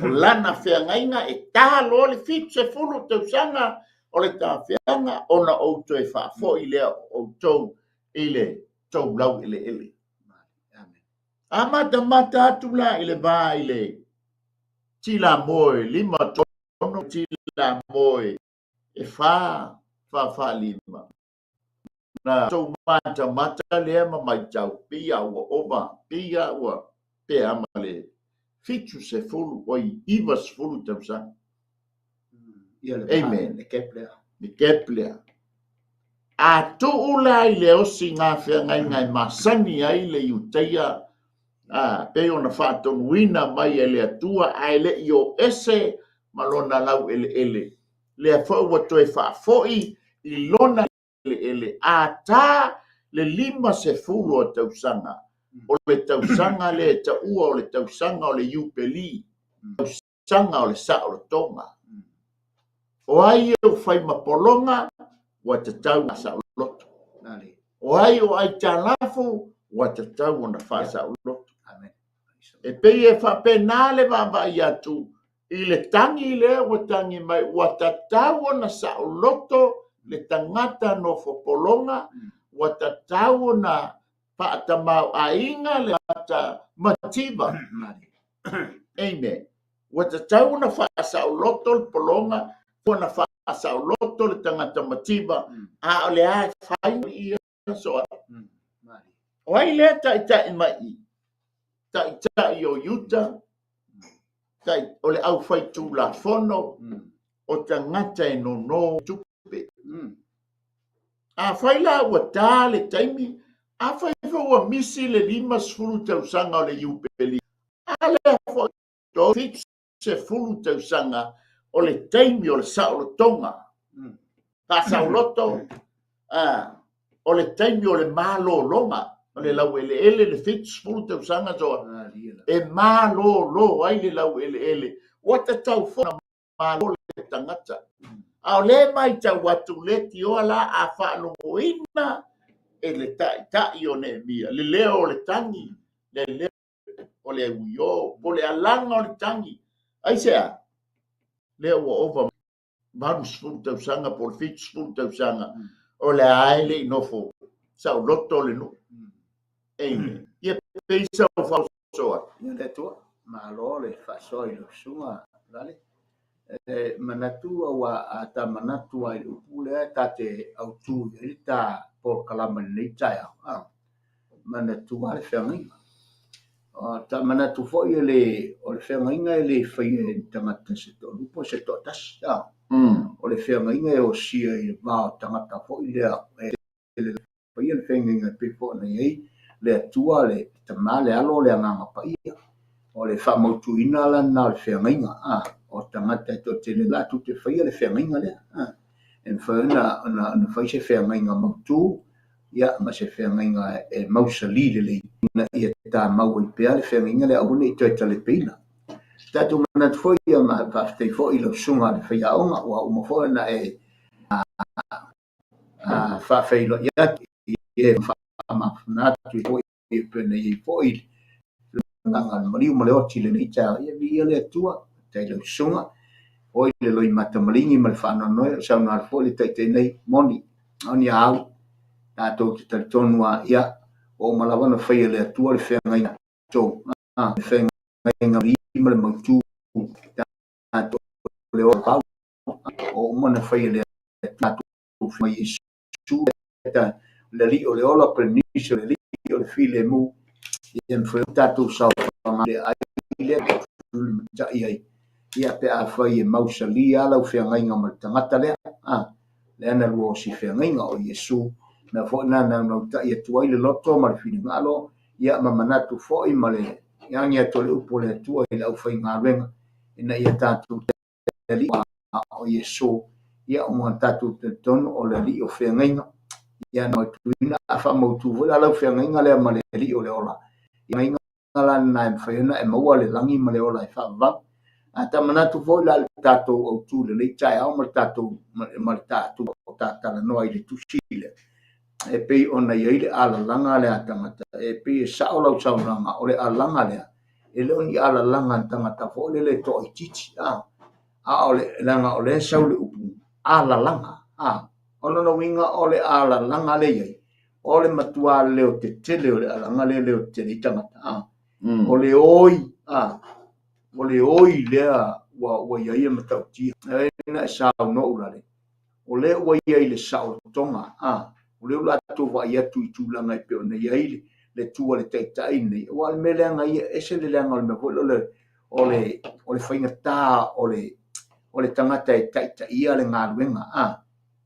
S1: o lana whengainga e tālo le fitu se fulu te usanga o le tā whianga o na o toe wha fo i lea o tou i le tou lau ele mata atu la i le vā i le tila moe 5 tono tila moe e fa lima na so mata le ma mai tau pia ua pe amale fitu se fulu oi ivas fulu tamsa amen ni keplea a tu ula i le osi ngā whengai masani ai le Iutaia pe ona whātonuina mai e le atua ai le i o ese malona lau ele le fo toe whafoi i lona ele ata le 5 se fulu o tausanga o le tausanga le taua o le tausanga o le Iupeli tausanga o le Saʻolotoga o ai o whai mapolonga wa te tau Saʻoloto o ai o ai talafu wa te tau o na wha Saʻoloto e pei e whapena le vavai atu i le tangi le o tangi mai wa te tau o na Saʻoloto le tangata no fopolonga wa te tau o na whaatamau ainga le ata matiba amen wa te tau o na wha Saʻoloto le polonga o na wha Saʻoloto le tangata matiba a o le ai whai i so o ai le tai mai tai o Utah tai o le au whai tū la fono o tangata e no tupe. A whai la ua tā le taimi, a whai ua misi le 5 tausanga o le iupeli. A le a whai tō fit se 10 tausanga o le taimi o le saolotonga. Ka sauloto, o le taimi o le malo longa, o le lau ele le fit 10 tausanga zoa. E malo ai le lau ele. Wata tau fona malo le tangata. A le mai ta watu le ti o la a whaalogoina e le tai o ne mia. Le leo o le tangi, le leo o le uio, o le alanga o le tangi. Ai sea, leo o ova manus fulu tausanga, por fits fulu tausanga, o le aile i nofo, sau loto le no. Eine, ia peisa o whausoa.
S2: Ia le tua, malo le whasoi lo sunga, lale. Manatu awa ata manatu ai upule ta te autu i ta por kalama nei tai au manatu ai whengai ta manatu fo i le o le whengai ngai le whai tangata se to lupo se to tas o le whengai ngai o sia i mao tangata fo i le whai le whengai ngai pe fo nei ei le atua le tamale alo le anganga pa ia o le whamautuina la na le whengai o tangata to te le la tu te whaia le whengainga lea. En whaina na whai se whengainga mautu, ia ma se whengainga e mausali le le ina ia tā mau i pēa le whengainga lea aune i toi tale peina. Tātou mana tu whaia ma whaftei whoi lo sunga le whaia aonga wa uma whoi na e whawhailo ia e whamawhanatu i whoi i pēne i whoi nganga mariu ma le oti le nei tā ia vi ia le atua tai lo sunga oi le loi mata malingi ma le whana noe sa una alfo le tai nei moni oni au tato te taritonua ia o malawana whaia le atua le whengaina so le whengaina ma le mautu tato le o pau o mana whaia le tato whaia su le li o le ola preniso le li o le file mu ia mwhai tato sa le ai le ai ia pe a whai e mausali ala u whengainga ma tangata lea le ana lua o si whengainga o Iesu na whona na ta ia tuai le loto ma le whini ngalo ia ma manatu whoi ma le iangi ato le upo le tua i lau whai ngā renga ina ia tātou te li o Iesu ia o mga tātou te tono o le li o whengainga ia no tuina a whamautu wala lau whengainga lea ma le li o le ola ia inga la na e whaiona e maua le langi ma le ola e whavang ata manatu foi la tatou o tu le tai au ma tatou o tatala no ai le tusile e pe ona ia ile ala langa le atangata e pe saola o saulanga o le alanga le e le oni ala langa tangata fo le to i titi o le langa o le saule upu ala langa ona no winga o le ala langa le ai o le matua le o te tele o le alanga le o te tangata o le oi o le oi lea wa ia matautia e na sao no ulale o le wa ia le sao tonga o le ula to wa ia tu langa i pe ona ia le tua le taitai nei o le melenga ia ese le langa le mo o le fainga ta o le tangata e taitai ia le ngaluenga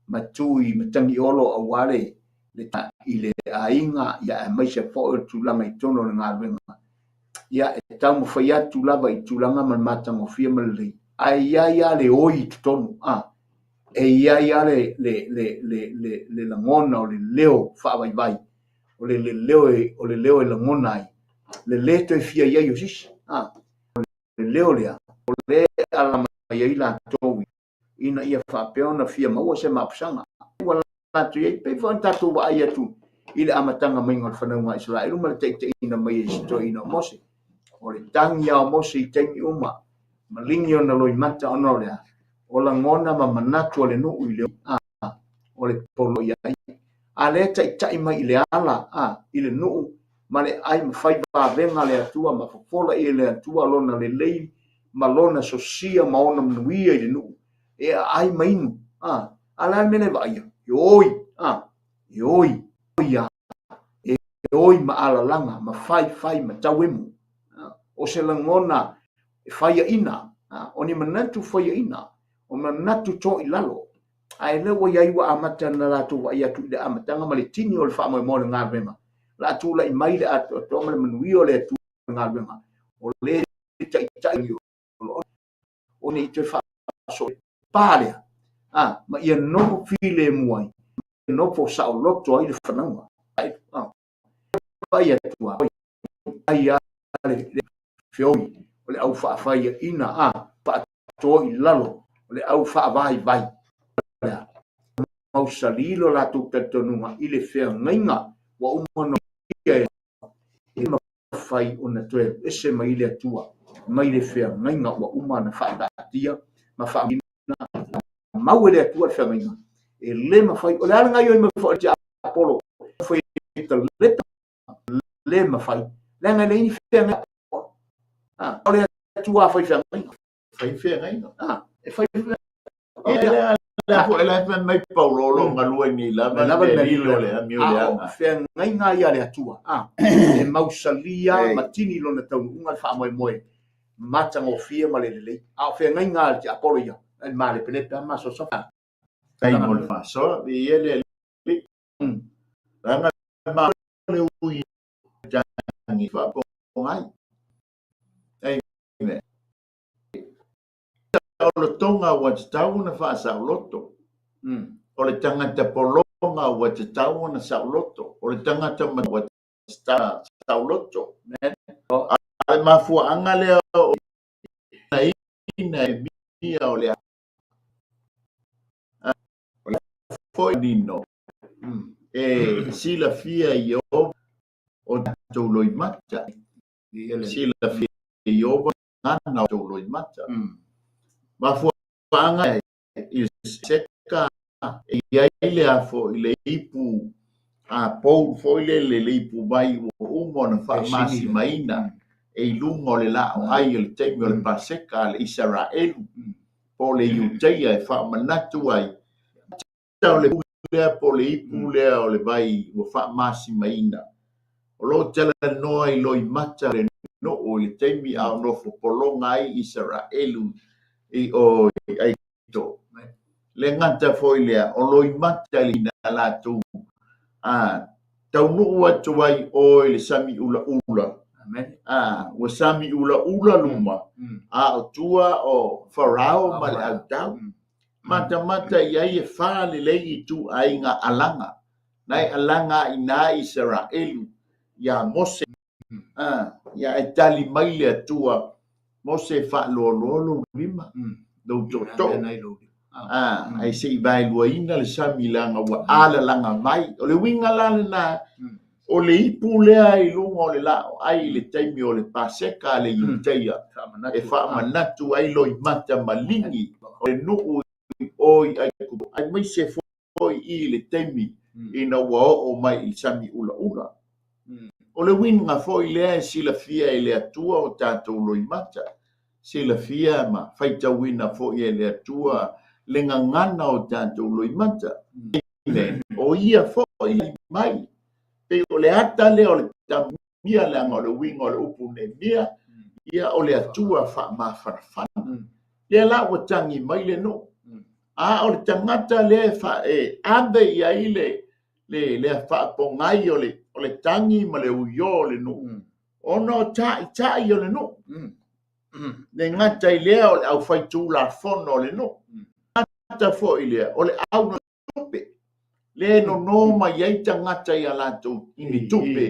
S2: matui matangi olo o wale le ta ile ainga ia mai se fo tu langa i tono le ngaluenga ia e tau mo fai atu lava i tūlanga man matanga fia malei. Ai ia le oi tonu, e ia le langona o le leo whaavai o le leo e langona ai. Le leto e fia ia yo sis, le leo lea, o le alama ia ila towi, ina ia whaapeona fia maua se mapusanga. Ua latu ia, pe whaantatu wa ai atu, ile amatanga mainga o whanaunga Israelu, ma le teite ina mai e sito ina mose. O le tangi au mose i tengi uma, malingi o na loi mata ono lea, o la ngona ma manatu o le nuu i le o le polo i ai. A le tai mai i le ala, i le nuu, ma le ai mawhai venga le atua, ma fofola i le atua lona le lei, ma lona sosia ma ona mnuia i le nuu. E ai mainu, a le mene vaia, i oi ma ala langa, ma fai ma tauemu. O se langona faia ina, o ni manatu faia ina, o manatu to i lalo ai le wa yai wa amata na la tu wa ia tu de amata nga mali tini o le fa mo le nga vema la tu la i mai le ato to male manui o le tu nga vema o le tai tai o ni te fa so pale ma ia no file muai no po sa o loto ai le fananga ai ia tu ai le fioi o le au fa fa ia ina pa to i lalo o le au fa vai vai mau salilo la tu petonunga i le fea ngainga wa umano ia i ma fai ona toe ese mai le atua mai le fea ngainga wa umana fa tia ma fa mina mau le atua fea ngainga e le ma fai o le anga yo i ma fa ti apolo foi le ma fai le nga le ni fea ngainga o le atua fai fea ngainga e fai
S1: Ela mai Paulo lo ngalua ni la
S2: na lilo le mi le fe ngai ngai ia le atua e mausalia matini lo na tau unga fa moi moi mata ngo fia ma le fe ngai ngai ti apolo ia e ma le pele ma so so
S1: tai mo fa so e ele ranga ma le ui jangi fa ko ngai ai ne o tonga wa tau na fa sa loto o le tangata polonga wa tau na sa loto o le tangata ma wa sa loto men ai ma fu anga le o ina bia o le foi dino e sila fia io o tau loi mata sila fia io na tau loi mata ma fu anga i seka e ile a fo ile ipu a pou fo ile le ipu vai o mo na fa masi maina e lungo le la o ai le temi o le paseka le Israel po le Judea e fa manatu ai tau le po le ipu le o le vai o fa masi maina o lo tele no ai loi mata le no o le temi a no fo polonga ai Israel e o ai to le ngata foi le o loi mata le na la tu tau nu atu ai o le sami ula
S2: amen
S1: o sami ula luma o tua o farao ma le au tau mata ia e fa le lei tu ai nga alanga nai alanga ina Israel ya Mose ya etali mai le tua Mose fa lo lima do to ai se vai luina le samilanga wa ala langa mai o le winga lana o le ipu le ai lungo le la ai le taimi o le paseka le yuteia e fa manatu ai loi mata malingi o le nuu oi ai mai se foi i le taimi ina wa o mai i sami ula o le winga foi le sila fia i le atua o tatou loi mata sila fia ma faita wina foi i le atua le ngangana o tatou loi mata o ia foi mai pe o le ata le o le tamia le anga o le winga o le upu ne mia ia o le atua fa ma farafana le la o tangi mai le no o le tangata le fa ande ia ile le fa pongai o le tangi ma le uyo le no ono tai o le no le ngata ile o le au fai tu la fono le no ngata fo ile o le au no tupe le no ma yai tangata ia la tu ini tupe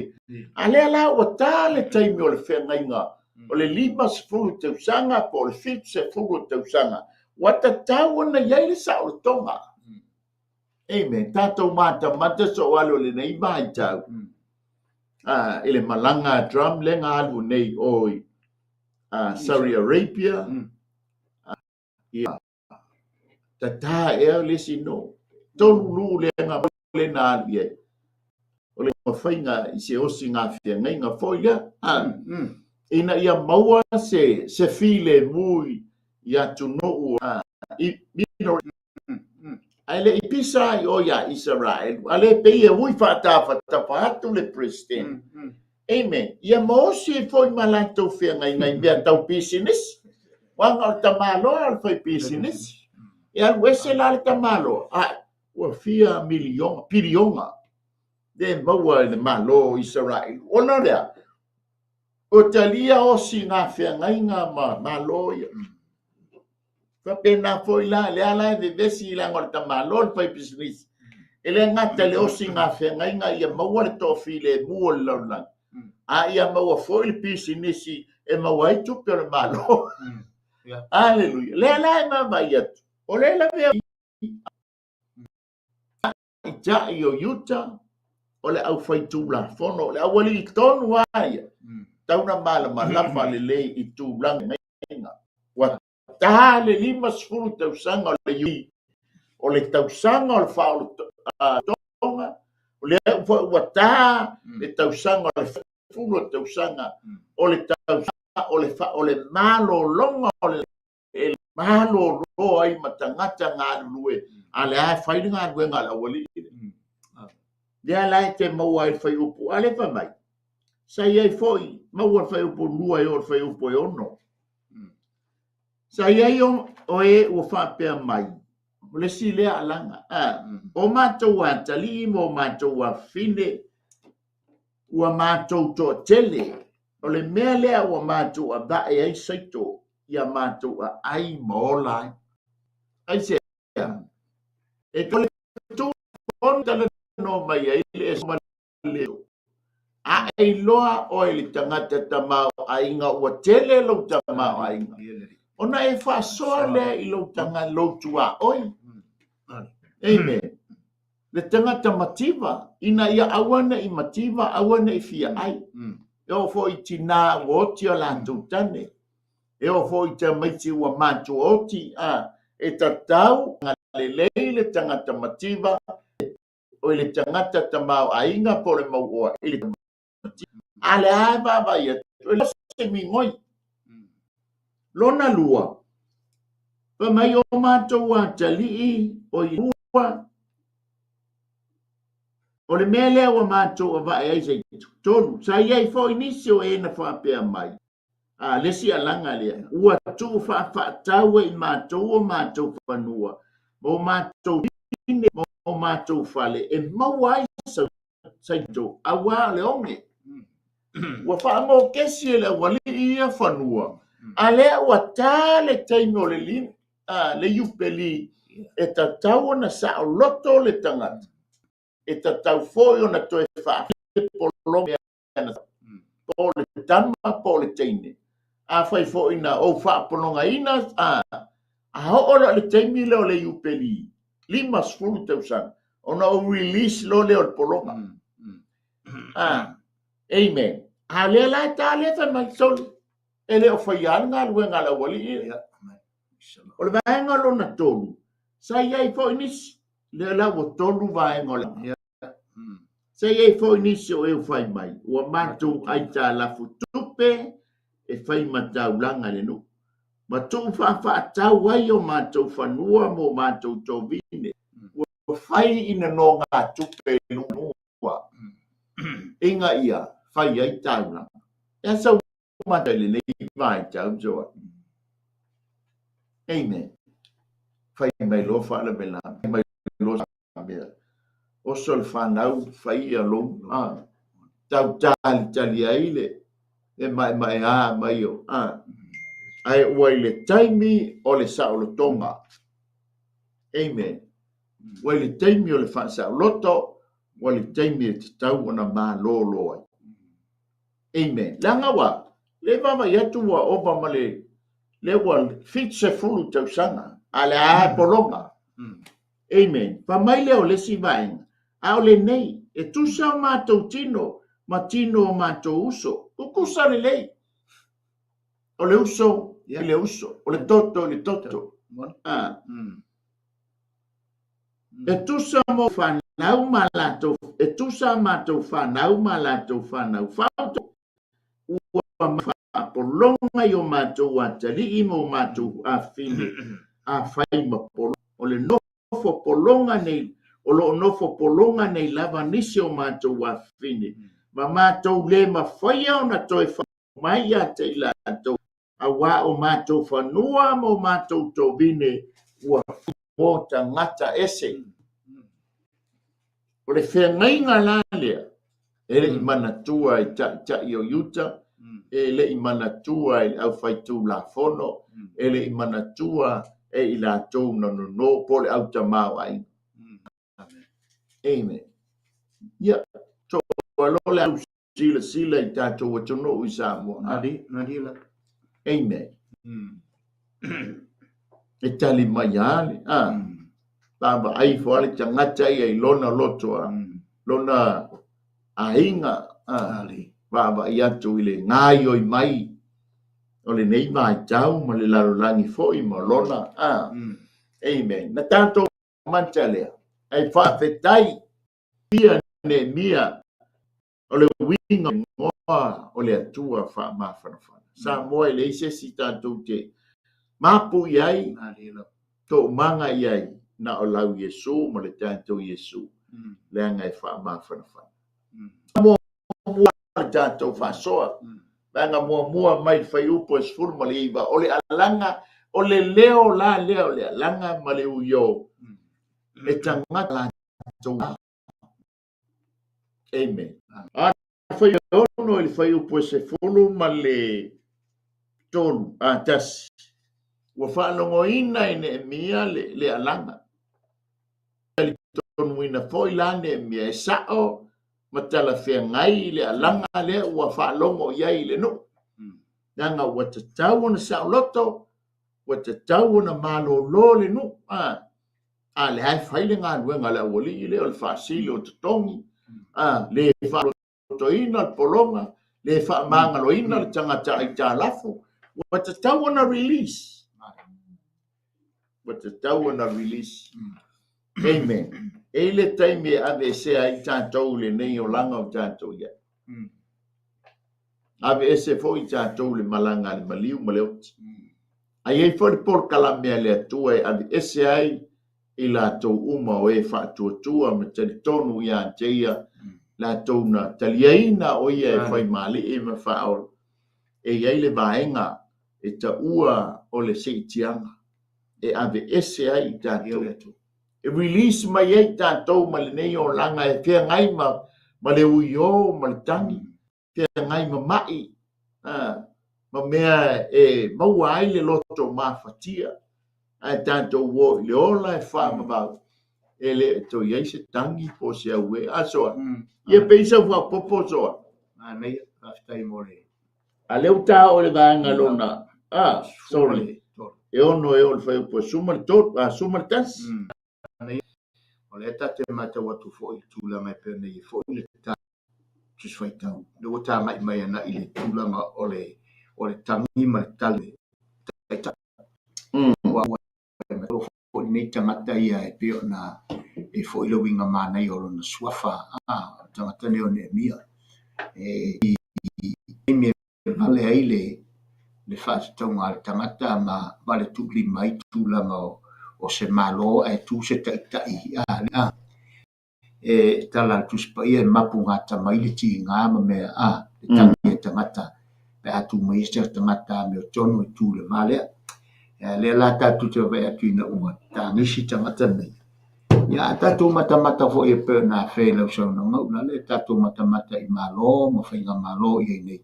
S1: ale la o tale taimi o le whengainga o le lima se fulu te usanga po le fit se fulu te usanga wata tau na yai le sa o tonga amen tatou mata so alo le nei mai tau ele malanga drum le ngalu nei oi Saudi Arabia tata le sino tolu le nga le na ye o le fainga i se osinga fia ngai nga foia ina ia maua se file mui ia tunu i bino ale ipisa o ya Israel ale pe ia ui fata fatu le president amen ia mosi foi malato fia ngai bia tau business wanga tamalo al foi business e al wese la le tamalo ua fia pilionga de maua le malo Israel ona lea o talia o singa feagainga ma malo ia fa pena foi la le ala de vesi la ngol tamalo le fai business ele ngata le o singa feagainga ia maua le tofi le mua le laulang a ia maua foi le business e maua i tupe le malo Aleluia. Le ala ma vai atu. O le la mea i ta i o Utah o le au fai tūla fono le awali i tonu aia. Tauna mala malafa le le i tūlanga ngainga. Wa ta le 5 tausanga o le iui. O le tausanga o le whaolo tonga. O le wa ta le tausanga o le fulo tausanga. O le tausanga o le malo longa o le malo lo ai matangata ngā lue ale ai whai ngā lue ngā la wali dia lai te maua ai whai upu ale wha mai sa iai foi maua whai upu lua i o whai upu e ono sa iai o e ua whapea mai le si lea alanga o mātou a tali mo mātou a fine ua mātou to tele o le mea lea ua mātou a vae ai saito ia mātou a ai maola ai se e tole tu on tala no mai ai le sma leo a ai loa o le tangata tamau ai nga ua tele lo tamau ai ona e fa sole i lo tanga lo tua oi amen le tangata mativa ina ia awana i mativa awana i fia ai o fo i tina ngoti ala tane e o foi te maiti ua mātu oti e tatau ngā le tangata mativa o le tangata tamau ainga po le maua i le mativa. Ale ai baba ia, e lo se mingoi. Lona lua. Pa mai o mātou a talii o i lua. O le mea lea wa mātou a vae ai se tonu. Sa iai fo inisi o e na whapea mai. Lesi alanga lea. Ua tu whaataua i mātou o mātou whanua. Mo mātou tine, mo mātou whale. E maua ai saito. Awa le onge. Ua whaamo kesi e le wali ia whanua. A lea ua tāle teime o le lini. Le yupeli. E tatau na sa o loto le tangata. E tatau foi o na toe whaafete polonga. Po le tama, po le teine. A fai fo ina o whaapononga ina a ho'ola le teimi leo le upeli 5 tausanga ona o release lo leo le polonga amen a le la ta le fa mai soli e le o whaianga luenga la wali o le vaenga lo na tolu sa iai fo inis le la o tolu vaenga la sa iai fo inis o e whai mai ua mātou ai tā la futupe e fai mataulanga le no. Ma tō whaatau ai o mātou whanua mo mātou tō vine. Ua whai ina no ngā tupe lunua. Inga ia, whai ai taulanga. E sau mātai le nei vai tau joa. Amen. Whai mai lo whaala me la. Mai lo whaala. O sol whanau whai a long. Tau tali ai le. E mai mai o ai wai le taimi o le saolotonga amen wai le taimi o le whaasauloto wai le taimi e te tau ona mā lolo ai amen langa wa le vava yatu wa oba ma le wa fit se fulu tausanga ale a polonga amen pa mai leo le si vaenga a o le nei e tusa mātou tino ma tino o mātou uso kukusa le lei. O le uso, le uso. O le toto, le toto. E tusa mo whanau malato. E tusa mātou whanau malato whanau. Whauto. Ua mawhapolonga i o mātou a tari mo mātou a fine. A whai mapolonga. O le nofo polonga nei. O lo nofo polonga nei lava nisi o mātou a fine. Ma mātou le ma whaia o na toi whamai a te ila atou. A wā o mātou whanua mo mātou tō vine ua o tangata ese. O le whengainga la lea. E le imana tua i ta i o yuta. E le imana tua i au whaitu la fono. E le imana tua e i la tau no po le au tamau ai. Amen. Ia, so alo le au sila i tātou atono i Samoa.
S2: Nadi la.
S1: Amen. E tali mai ale. Tava ai foale tangata i lona lotoa. Lona ainga. Baba i atu i le ngai o i mai. O le nei mai tau ma le larolangi foi ma lona. Amen. Na tātou mantalea. Ai whawhetai. Pia ne mia. O le winga ngoa o le atua wha mawhanawhana. Sa moe le ise si tātou te mapu iai tō manga iai na o lau Yesu ma le tātou Yesu. Le angai wha mawhanawhana. Sa mua tātou whasoa. Langa mua mai whai upo e sfuru ma le iwa. O le alanga, o le leo la leo le alanga ma le uyo. E tangata la tātou. Amen. Whai ono i whai upo e sfuru ma le tonu tasi. Ua whanongo ina i ne mia le alanga. Li tonu ina foi la ne mia e sao matala whea ngai le alanga le ua whanongo iai le no. Nanga ua tatau na sao loto, ua tatau na malo lo le no. Le hai whaile ngā nuenga le awali le o le whaasili o tatongi. Le whaaloto ina le polonga, le whaamangalo ina le tangata i tā lafu. Ua tatau na release. Ua tatau na release. Amen. E le taimi e ave se ai tātou le nei o langa o tātou ia. Ave ese fo i tātou le malanga le maliu maleoti. Ai ei fo le por kalamea le atua e ave ese ai i la tau uma o e whaatua me tali tonu ia teia la tau na taliaina o ia e whai mali e ma whaol. E iei le vaenga e ta ua o le seitianga. E ave ese ai i tātou. E release mai ei tātou ma le nei o langa e pia ngai ma le uio ma le tangi. Pia ngai ma mai. Ma mea e maua ai le loto ma fatia. Ai tātou wo le ola e whaama vau. E le to iei se tangi po se aue. Asoa. Ia peisa wha popo soa.
S2: Nei, raftai more.
S1: A leu tā o le vaenga lona. Sorry. E ono e o le whai po suma le tot. Suma le tas.
S2: O le tate mata watu fo i tūlanga e pēne i fo i le tā tus whai tau. Lewa tā mai ana i le tūlanga o le tangi ma le tale. Taita. Fo i nei tangata ia e peo na e fo i le winga mānei o lona suafa. Tangata neo ne mia. I me vale ai le whaatatonga le tangata ma vale tūli mai tūlanga o se malo e tu se tai e tala tu spai e mapu ngata mai le ti nga ma me tangi tangata pe atu mai se tangata me tonu e tu le vale le la ta tu te vai atu ina uma tangi si tangata nei ya ta tu mata fo e pe na fe lo so no na le ta tu mata i malo mo fa nga malo i nei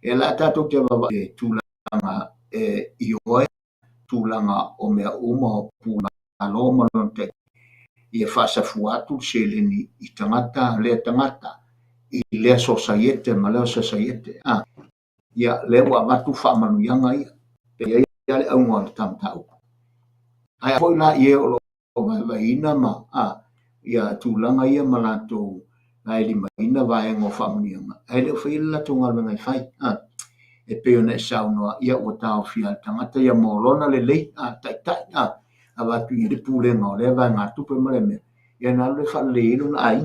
S2: e la ta tu te va e tu la e io tūlanga o mea uma o pūna alo malonte i e whasafuatu se leni i tangata, lea tangata, i lea sosaiete, ma lea sosaiete. Ia lewa matu whamanu ianga ia, pe ia le aunga le tamtau. Ai a hoi la i e o lo vai ina ma, ia tūlanga ia malato, ai lima ina vaenga o whamanu ianga. Ai leo whila tunga lwenga i whai, e peo na saunoa ia o tau fia tangata ia molona le lei tai a watu i le pūlenga o le vai ngā tupe mare mea ia nā le wha leilo na ai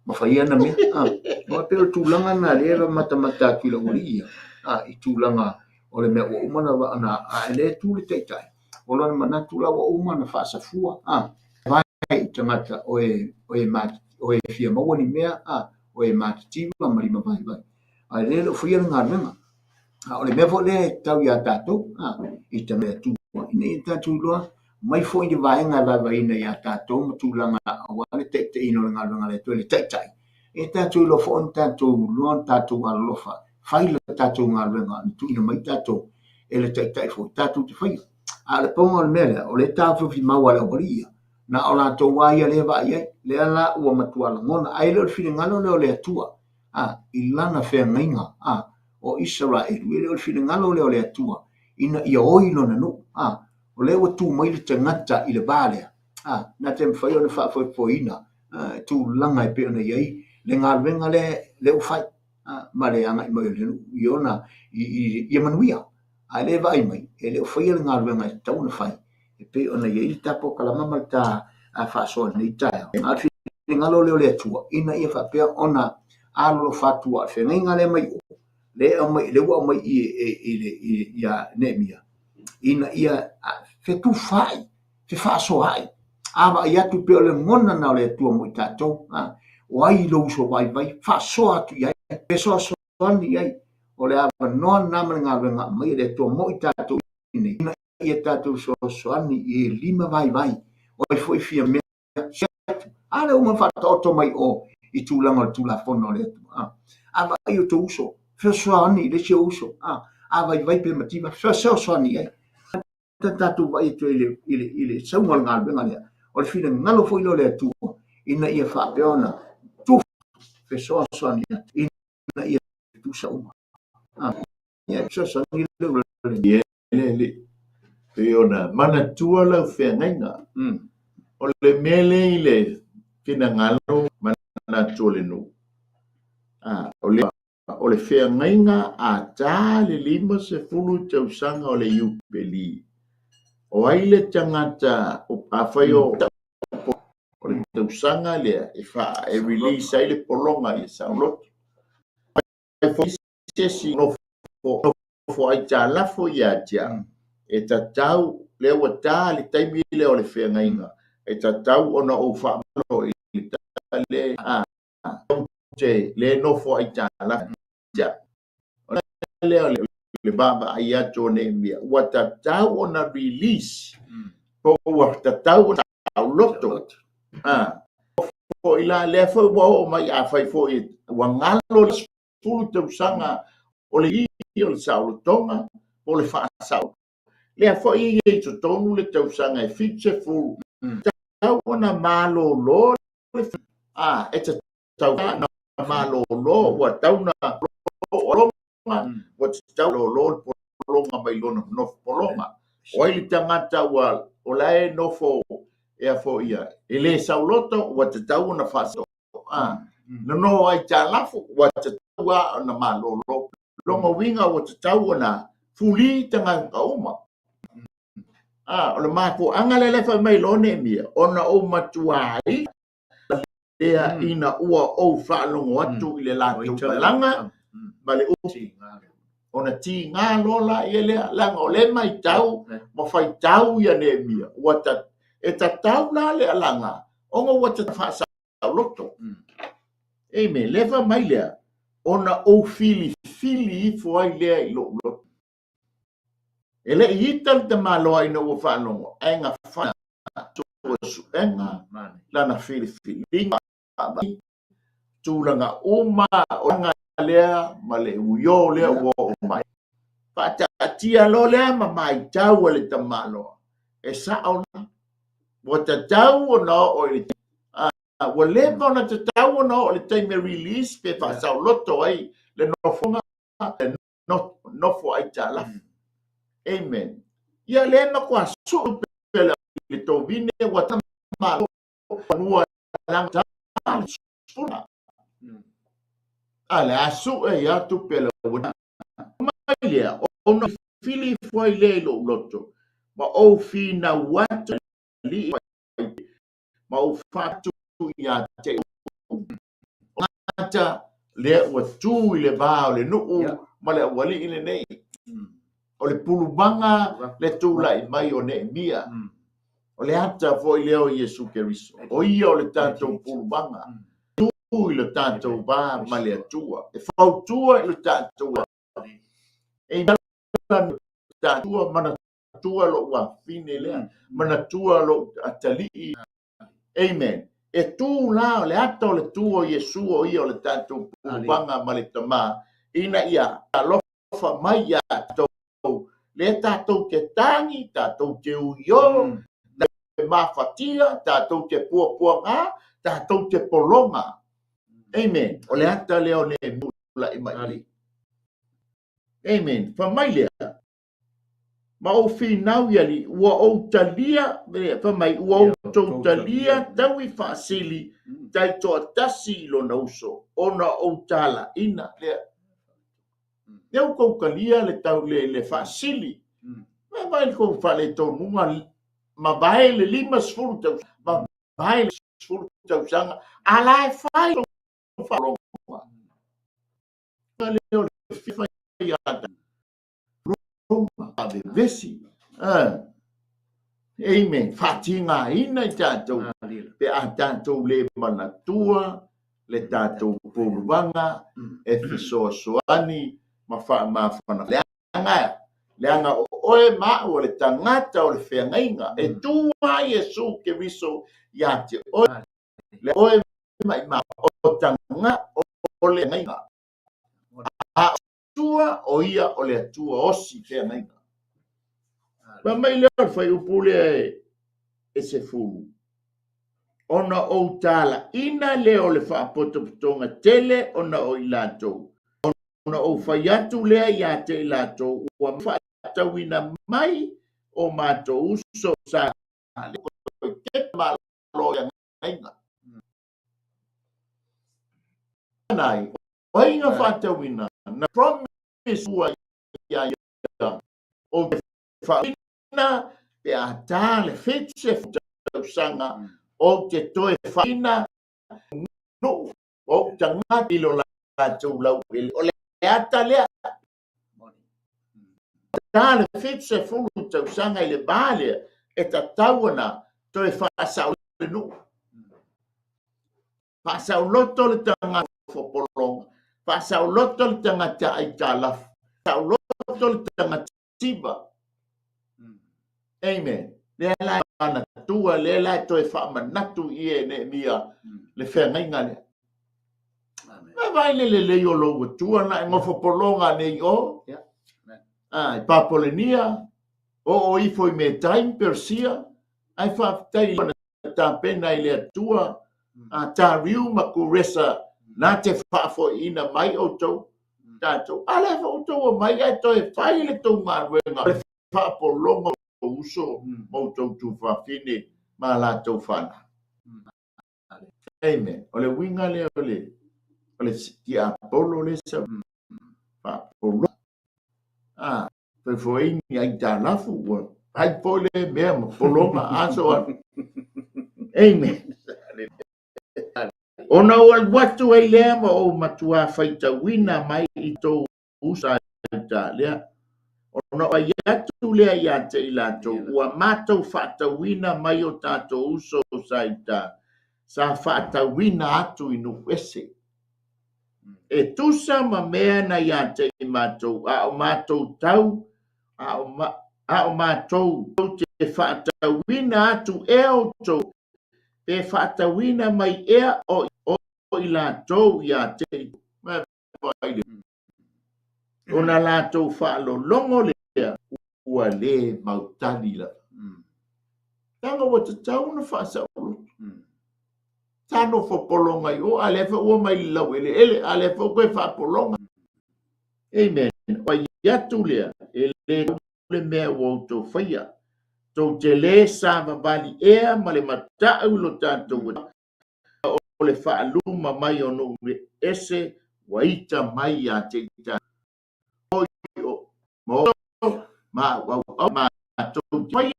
S2: ma whai ana mea ma peo tūlanga na lera mata ki la uri ia i tūlanga o le mea o umana wa ana a le tūle tai o lona mana tūla wa umana whaasafua vai tangata o e fia mawani mea o e matitiwa marima vai a le lo fia ngā renga o le mea le tau ia tātou i te mea tū i nei tātou loa mai foi ni vaenga vai na ia tātou matulanga awale te ino ngā le tue le taitai. E tātou lo fo tātou luon tātou alofa. Whaila tātou ngā luenga ni tuina mai tātou e le taitai fo tātou te whaia. A le ponga o le mele o le tātou fi maua le waria. Na o la tō waia le va ia le ala ua matua la ngona. Ai le fine ngalo le o le atua. I lana whea ngainga o Israel. Ue le o fine ngalo le o le atua. Ina ia oilo na nu. O le ua tū mai le tangata i le bālea. Na te mwhai o le whaafoi tū langa e pe ona iai. Le ngā ruenga le uwhai. Ma le anga i mai o le nu. I ona i manuia. Ai le vai mai. E le uwhai le ngā ruenga i tau na whai. E pe ona iai le tapo kalamama le tā whaasoa nei tae. A le ngalo leo le atua. Ina ia whapea ona alo whatua. Whenga le mai o. Le ua mai i a Nehemia. Ina ia fetu fai, fe faso ai. Ava ia tu pe le ngona na le tua mo tatou. O ai lo so vai faso atu ia. Peso so ani ai. O le ava non na nga mai le tua mo tatou ni. Ina ia tatou so ani i lima vai. O ai foi fia me. Ale uma fato mai o i tūlanga tūla fono le tua. Ava ai o to uso. Feso ani le se uso. Ava vai pe mativa. Feso so ani ai. Tatu vai tu ile saunga ngal benga le o le fina ngalo foi lo le tu ina ia fa peona tu fe so ni ina ia tu saunga ia so ni
S1: le peona mana tua la fe ngainga o le mele ile fina ngalo mana tole no o le fe ngainga a ta le lima se fulu te usanga o le yupeli. O ai le tangata o awhai o le tausanga lea e release ai le polonga i sauloto. Ai fo sesi no ai tā lafo i a tia. E tatau le ua tā le taimi le o le whengainga. E tatau ona o whamalo i le tā le nofo ai tā lafo tia. Le le baba ai ato Nehemia ua tatau ona release po ua tatau ona auloto po ila le fo o mai a fai fo i ua ngalo le fulu tausanga o le i o le saulotonga po le whaasau le fo i to tonu le tausanga e fitse fulu tatau ona malo lo e tatau na malo lo ua tauna what tau lo polonga mai lona no polonga o ile tangata wa o lai no fo e fo ia ele sauloto what tau na faso no ai talafo what tau na malo longa winga what tau na fuli tanga kauma o le mapo angale le fa mai lone mia ona o matuai ia ina ua o fa longo atu ile la langa Bale ona ti ngā lola i le langa o le mai tau ma fai tau ia Nehemia wata e tau la le langa onga wata fasa loto me leva mai lea ona o fili fo ai lea i lo ele ital te malo ai no fa no enga fa so enga lana fili tūlanga uma onga lea ma le uyo lea wo mai pata tia lo lea ma mai tau le tamalo e sa ona wo tau no o le wo le bona tau no o le time release pe fa sa loto ai le no fonga no fo ai tala amen ya le ma kwa su pe le to vine wa tamalo no lang ta ale asu e atu pela wana maile ono fili foi le loto ma o fina wata li ma o fatu ya te ata le watu le ba le no ma le wali ile nei o le pulubanga le tula mai o Nehemia o le ata foi le o Yesu Keriso o ia o le tato pulubanga i le tātou wā male atua. E whautua i le tātou e tātua mana tua lo wa fine le mana tua lo atali amen e tu la le ato le tuo Yesu o io le tanto banga malitama ina ia lo fa mai ya to le tato ke tangi tato te uyo mafatia tato te puanga tato te polonga amen o le ata le o le mula imali amen fa mai le ma o finau yali ua o talia fa mai ua o talia tawi fa sili tai to tasi lo nauso ona o tala ina le eu ko kalia le tau le fa sili ma vai ko fa le to nunga ma vai le lima sfurta ma vai le sfurta sanga ala e fai fa lo le o fifa ya Roma ave vesi amen fatinga ina tato pe atato le manatua le tato pulwanga e fisosoani ma fana leanga oe ma o le tangata o le whengainga e tua Yesu ke viso yate oe mai ma o tanga o le ngainga a tua o ia o le tua osi whengainga ma mai leo fai upule e se fulu ona o tala ina leo le whaapotopotonga tele ona o ilatou ona o fai atu lea ia te ilatou ua whaatawina mai o mātou uso sa ke malo ya ngainga nai o inga whaatawina na promise ua ia o whaina pe a tāle fetse sanga o te toe whaina no o tangati lo la tau lau o le ata lea tāle fetse fulu tau sanga i le bālea e ta tauana toe whaasau le no whaasau loto le tanga whopolonga whaasau loto le tanga ta ai tālaf whaasau loto le tanga tiba amen le lai ana tua le lai toe whaamanatu i e ne mia le whengainga le vai le o logo tua na ngofo polonga nei o ai papolenia o i foi me time persia ai fa tai ta pena ile tua a ta riu makuresa na te fa fo ina mai o to tato ale o to mai ai to e fai le to marwenga fa polonga uso mo to tu fa fine ma la to fana amen ole winga le ole ti apollo le sa fa polonga pe foi ai ta na fu ai pole mesmo polonga aso amen ona o watu ai le ma o matua faita wina mai i to usa ta le ona ai atu le ia te ilato ua matou fata wina mai o tato uso saita sa fata wina atu inu ese e tusa ma mea na ia te matou a o matou tau a o matou te fata wina atu e o to e fata wina mai e o ilato ia te ona latou fa'alo longo le ua le mautani la tanga wa te tau na whaasau tano whapolonga i o alefa ua mai lau ele alefa koe whapolonga amen wa iatu lea le mea wautou whaia tau te le sa vavali ea ma le matau lo tātou o le whaaluma mai o no ese wa ita mai a te ita ma to mai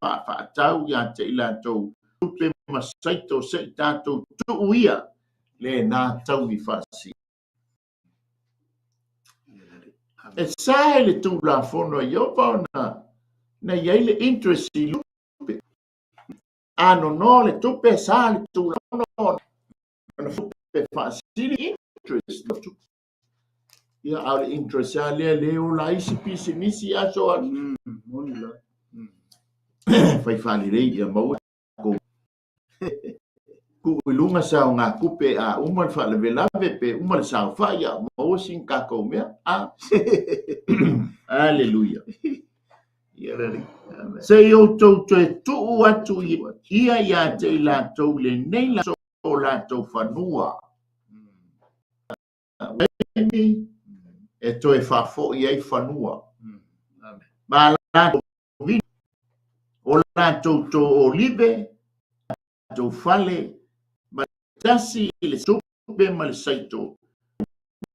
S1: fa tau ya te ila to pe masaito se tato tu ia le na tau i fasi e sai le tu la fono io pa na ile interest lupe ano no le tu pe sale tu no na fu pe fasi interest ia al interest ale le o la isi pisi nisi aso
S2: Moni la.
S1: Fai fali rei ia mau ko ku ilunga sa nga kupe a umal fa le velave pe umal sa fa ia mau sin ka ko mea a haleluia
S2: Ia rari.
S1: se yo to tu atu ia ia te la to le nei la so la to fanua ni e to e fa fo ia i fanua ma la o la to olive to fale ma tasi le supe ma le saito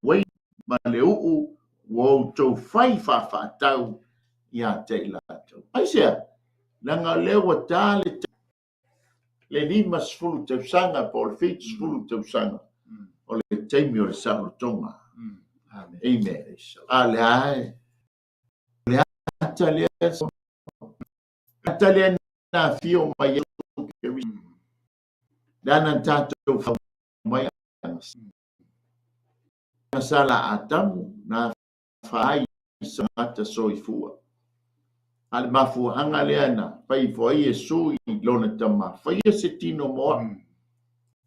S1: wai ma le uu wo to fai fa tau ia te la to ai se langa lewa tale le ni mas fulu te sanga por fit fulu te sanga o le taimi o le salo tonga amen ale ai le atale na fio mai dana tato fa mai sala atamu na fai samata soifua al mafu anga leana pai foi Yesu i lona tama fai se tino mo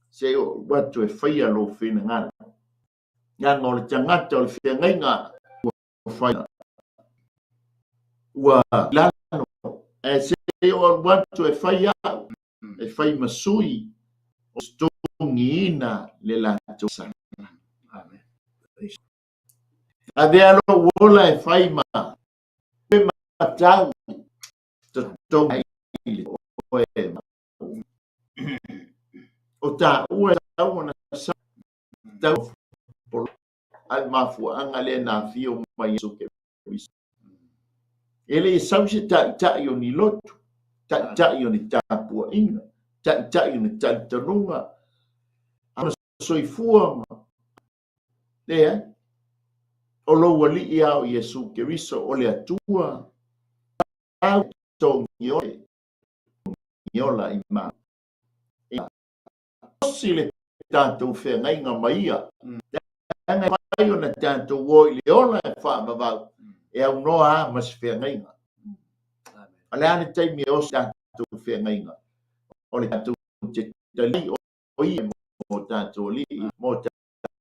S1: se watu e fai lo fina ngana nga ngol tangata o fia nga fai wa lano e se o watu e fai masui o stongina le la tosa amen ade alo wola e fai ma tau to o ta ua na sa tau al mafu anga le na fio mai Yesu ke ele sausi ta yo ni lotu ta yo ni tapua inga ta yo ni tanunga ana soifua e o lo wali ia o Yesu ke riso o le atua au to nyola ima sile tanto fe ngai nga maia anga mai ona tanto wo le ona fa baba e au noa mas fe ngai nga ale ane tai mi o tanto fe ngai nga o le tanto te tali o i mo tanto li mo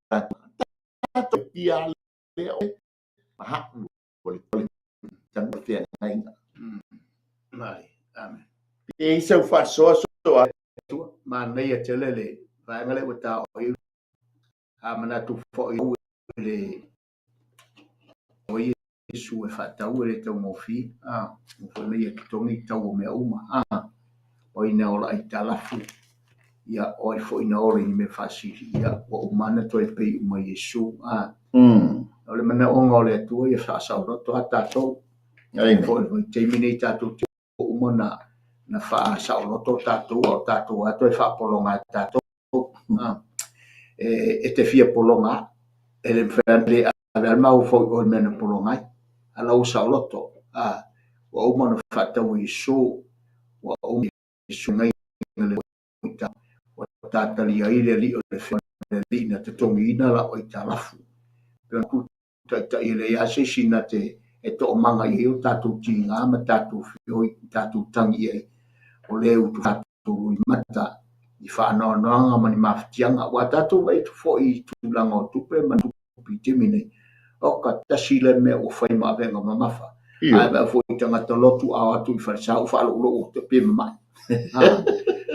S1: tanto pia le o ha o le tanto fe ngai nga
S2: Mai, amen.
S1: e se fa so
S2: Ma nei a telele, vai ngale wata o i a mana tu fo i le o i su e fa tau le tau mo fi mo fo nei ki tongi tau me uma o i na ola i talafu ia o i fo i na ola i me fa si ia o mana to e pe uma Yesu o le mana o ngole tu ia fa sa ro to ata to ai fo i te mini tatu o umana na fa sa o to tatu o tatu ato e fa polonga tatu e te fia polonga ele fere ave al mau fo o mena polonga ala o sa o to o umana fa ta o Yesu o Yesu ngai le ta o tata li ai le li o le fere li na te tongi ina la o i talafu pe ku ta ile ya se sina te e to manga i o tatu tinga ma tatu fio tatu tangi e o le u tatu i mata i fa no mani maftianga wa tatu vai tu fo i tu lango tu pe man tu pi mine o ka tasile me o fai ma venga ma mafa ai ba fo i tanga to lotu a tu i fa sa fa lo te pe ma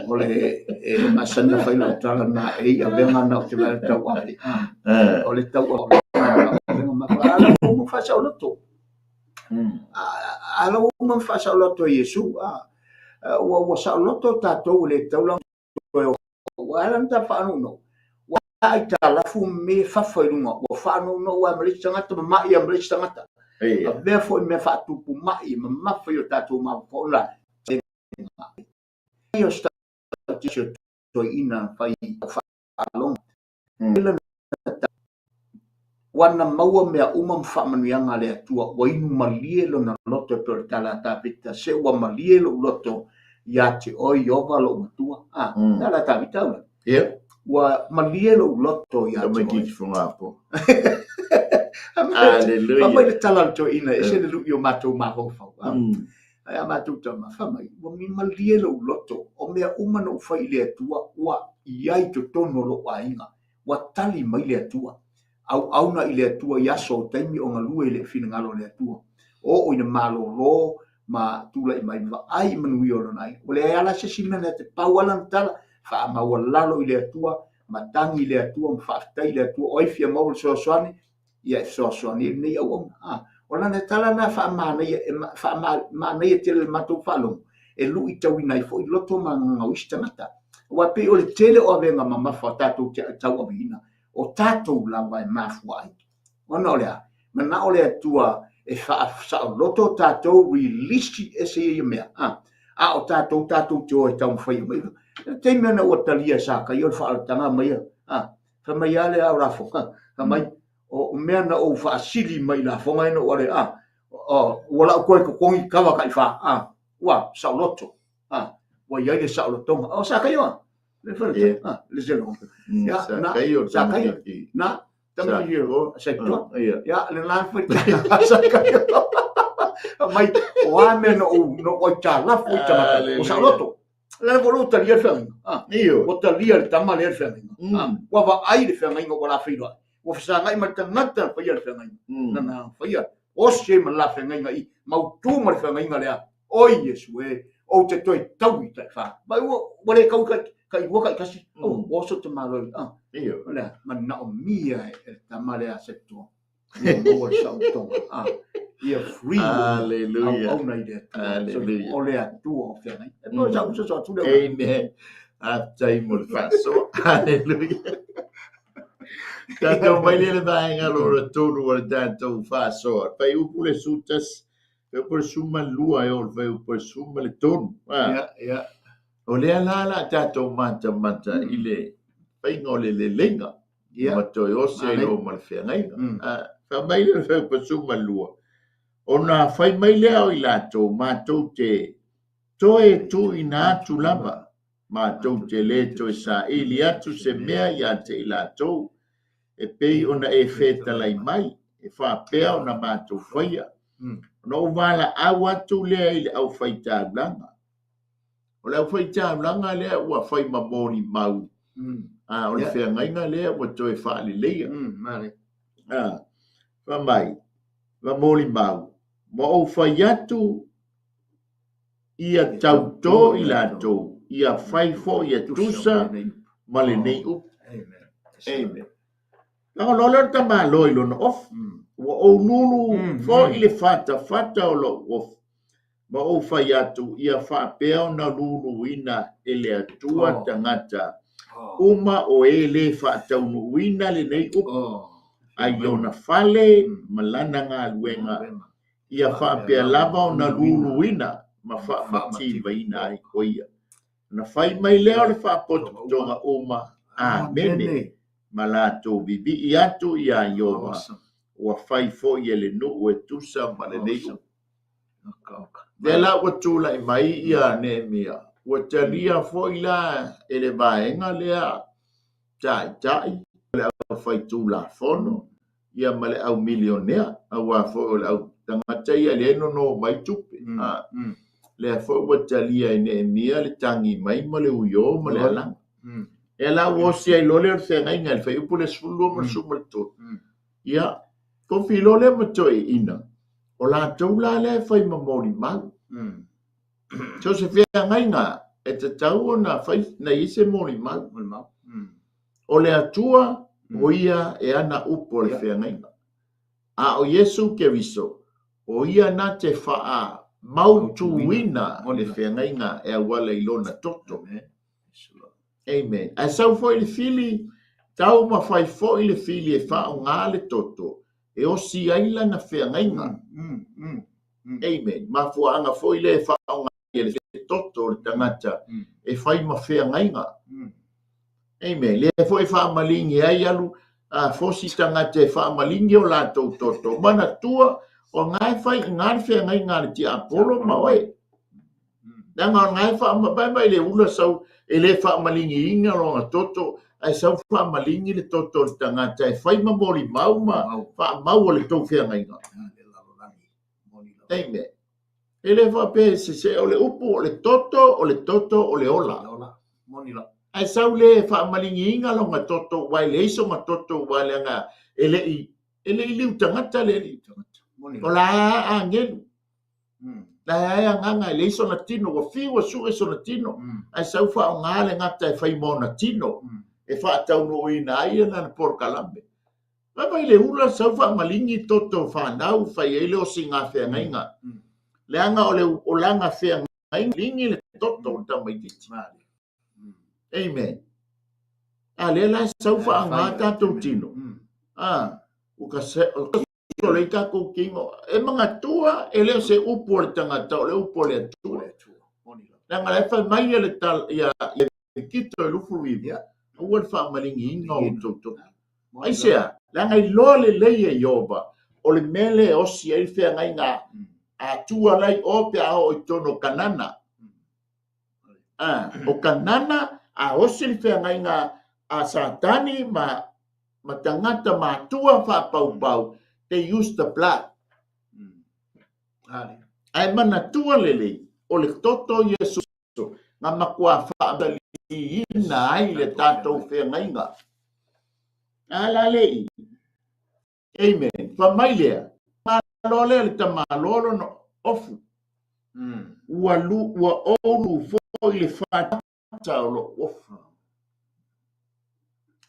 S2: o le e masana fai lo tala na e a venga na te va ta wa o le tau o venga ma ala mo fa sa lo to ala mo fa sa lo to Yesu wa sa lo to tatou le tau lang o ala ta fa no wa ai ta la fu me fa foi no o fa no wa me tanga to ma ia me tanga ta a ve fo me fa tu pu ma i ma foi o tatou ma fo la io sta to ina fai fa long wana maua mea fa manuianga le atua wa inu malielo na loto per tala tapita se wa malielo loto ya te oi ova lo matua tala tapita wa malielo loto ya
S1: me dit from apo Hallelujah.
S2: Mai le tala to ina e se le lu yo matou ma ho fa. Ai a matou ta ma fa mai. Wa mi malie lo loto o mea uma no fai le atua wa iai to tono lo ainga. Wa tali mai le atua. Au na ile atua ia so taimi o ngalue le fina ngalo le atua. O ina malo lo ma tula i mai va ai manui o nai. O le ala se simena te paualan tala fa ma walalo ile atua ma tangi le atua ma fa tai le atua oi fia mau so soani ia so soani nei au o na tala na fa ma nei te le matou falo e lu i tau nai fo i loto ma ngau istamata wa pe o le tele o venga ma fa tatu tau o bina o tatu la vai mafu ai ona ole ma na ole atua e fa sa loto tatu release e se ia mea o tatu te o tau fai mai te mena o talia sa ka yo fa tanga mai fa mai ale a rafo ka mai o mea na o fa sili mai la fo mai no ole wala ko kongi kawa kai fa wa sa loto wa ia le sa loto o sa ka yo le fa le zelo ya na sa ka yo na tama yo sa to ya le la fa sa ka yo mai o me no o cha la fu cha o sa loto la voluta li fa io o talia le tama le fa wa va ai le fa ngo wala fa ilo o fa ngai ma tangata fa ia fa ngai na fa ia o se ma la fa ngai mau tu ma fa ngai le o yesu e o te toi tau i te fa mai o le kau ka i woka kasi o so te malo
S1: io
S2: la ma na o mia e tama le asetto o sa to ia free
S1: hallelujah
S2: au na ide
S1: hallelujah
S2: o le atu o fa ngai e mo sa so tu le
S1: amen after mo faso hallelujah tato mai le vai ngalo tonu o tanto faso pai u pule sutas e por suma lua e o vai por suma le tonu
S2: ya
S1: o le ala tato mata ile pai ngole le lenga ma to yo se lo mal fe ngai fa mai le fa por suma lua ona fai mai le o ilato matou te toe tu ina tu lava matou te le to sa ili atu se mea ya te ilato e pei ona e feta lai mai e fa pea ona matou faia no wala awa tu le ile au faita blanga o le au faita blanga le wa fai mamoni mau o le fe ngai nga le wa to e fa le le
S2: mare
S1: fa mai mamoni mau mo o faiatu ia tauto i lato ia fai fo ia tusa ma le nei up amen na lo le ta ma lo no off wa o nunu fo i le fata o lo off ma o faiatu ia fa peo na nunu ina ele atua tangata uma o ele fa tau nu ina le nei up ai ona fale malana nga luenga ia fa pe lava o na lulu ina ma fa mati vaina ai koia na fai mai leo le fa pot tonga uma amen malato bibi iatu ia yoma wa fai fo ele no o tusa ma le nei de la o tula mai ia ne mia o talia fo ila ele vaenga lea tai le fai tula fono ia male au milionea au fo au tangata ia le no mai tupe le fo botalia ine mia le tangi mai male uyo male ala ela wo si ai lole se ngai ngal fe upule sulu mo sumal to ia ko filo le mo toi ina o la toula le fai mamori mal so se fe ngai nga e te tau na fai na ise mori mal o le atua o ia e ana upo le fe ngai o Yesu ke viso o ia na te faa mautu wina o le whengainga e wala ilona toto. Amen. A sau fo ili fili, tau ma fai fo ili fili e faa o ngā le toto, e o si aila na whengainga. Amen. Ma fua anga fo ili e faa o ngā le toto le tangata, e fai ma whengainga. Amen. Le fo e faa malingi ai alu, fosi tangata e faa malingi o la toto. Mana tua, o ngai fai ngai fe ngai ngai ti apolo ma oi na ngai fa ma bai bai le ula sau ele fa malingi inga lo toto ai sau whaamalingi le toto le tangata e whai mamori mau ma whaamau o le tau whiangainga. Amen. Ele whape se o le upu o le toto o le ola. Ai sau le whaamalingi inga longa toto wai le iso ma toto wai le anga ele i liu tangata le li. O la a ngelu. La ia nganga le iso na tino wa fiwa su iso na tino. Ai sau wha o ngale ngata e whai mo na tino. E wha tau no ina ai na por kalambe. Mai le ula sau wha malingi toto whanau whai ele o singa whiangainga. Le anga o langa whiangainga lingi le toto o tamai titi. Amen. Le la sau wha ngata tau tino. Uka se o le kako kingo. E mga tua ele se upo le tangata o le upo le tua. Langa le whai mai le tal ia kito e lufu iwi. Ua le wha malingi inga o toto. Ai sea, langa i loa le leia ioba, o le mele o si e whea ngai ngā a tua lai o pe a o i tono kanana. O kanana a o si le whea ngai ngā a satani ma tangata ma tua wha pau pau, they use the blood. Ai mana tua lele, o le toto Yesu, ngā makua wha abali ina ai le tātou whea ngai ngā. Ala lei. Amen. Whamai lea. Malo lea le tamalolo no ofu. Ua olu fo i le whata o lo ofu.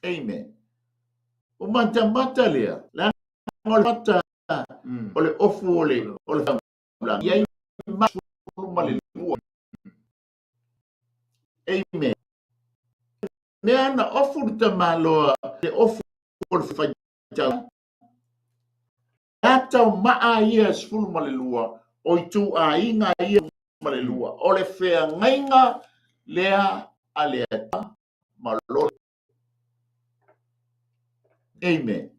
S1: Amen. O mata lea. La ngol whata o le ofu o le whamula. Iai masu male lua. Amen. Nea na ofu le tamaloa le ofu o le whaitau. Atau maa ia sfulu malelua, o i tu a inga ia malelua, o le whea ngainga lea a lea ta malolo. Amen.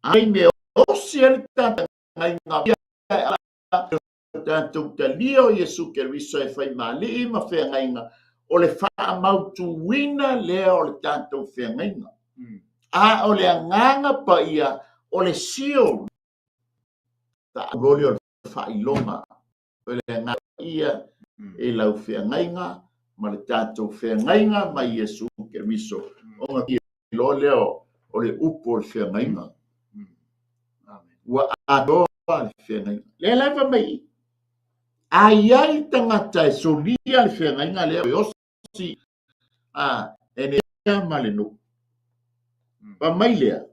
S1: Amen. O siel tata ngainga ia tātou ta lio Yesu ke riso e whai mali ma whea ngainga, o le wha mautu wina lea o le tātou whea ngainga. A o le nganga pa ia, o le sio ta roli o whailonga. O le ngā ia e lau whiangainga, ma le tātou whiangainga mai Yesu ke riso. O ngā kia lo leo o le upo o le whiangainga. Ua atoa le whiangainga. Le laiva mai. Ai tangata e solia le whiangainga leo e osi. E ne ma le no. Pa mai lea.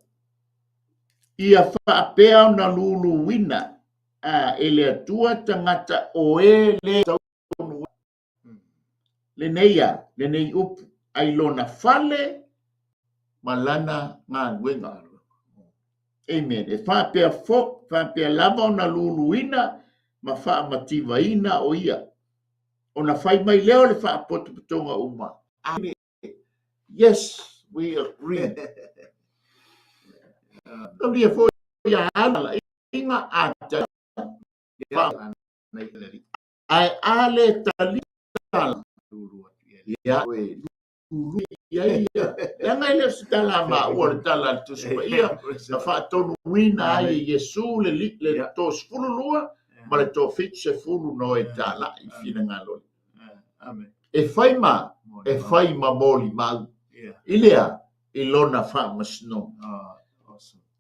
S1: Ia whaapea na lulu wina. Ele atua tangata o e le taunu. Le nei upu. Ai lona fale malana ngā nguenga. Amen. E whaapea fo, whaapea lava na lulu wina, ma wha mativa ina o ia. O na whai mai leo le wha potopotonga uma. Amen. Yes, we agree. Lia fo ia ala inga ata. Ai ale talita. Ya we. Ya ngai le stala ma o tala tu so ia fa tonu wina ai Yesu le to skulu lua ma le to fixe fulu no e tala I fina ngalo. Amen. E fai ma moli ma. Ilea ilona fa masno.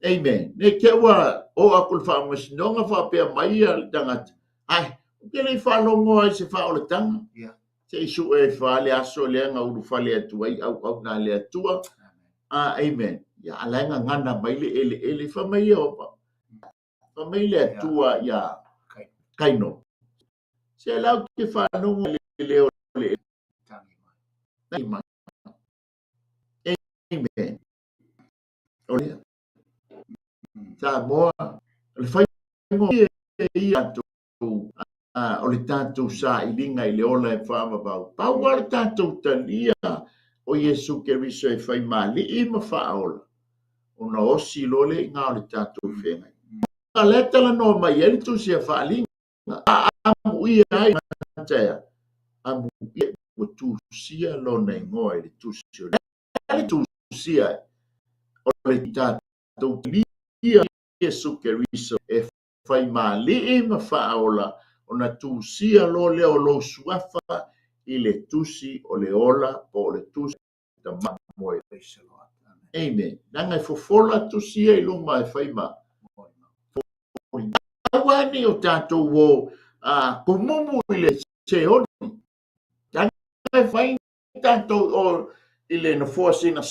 S1: Amen. Ne kewa o akul fa masno nga fa pe mai al dangat. Ai, ke le fa longo ai se fa o le tanga. Se isu e fa le aso le nga ulu fa le atu ai au na le atua. Amen. Ya alenga ngana mai le ele fa mai o pa. Fa mai le atua ya kaino. Se lau ke fa no le o le tangi. Amen. Ole. Sa mo le fa mo ia tu o le tātou sa I linga I le ola e whaamabau. Pau le tātou talia o Yesu ke riso e whai mali I ma whaola. O na osi lole I ngā o le tātou whengai. Ka leta la no mai ele tu se whaalinga. Amu ia ai matea. Amu ia o tu sia lo nei ngoe le tu sio. le tusia o le tātou lia Iesu Keriso e fai mali ma faaola ona tusia lo le o lo suafa i le tusi o le ola po le tusi ta moe. Amen. Nanga fofola tusia i luma e fai ma. Awani o tātou wo kumumu i le se oni. Nanga fai tātou o i le na fua sina.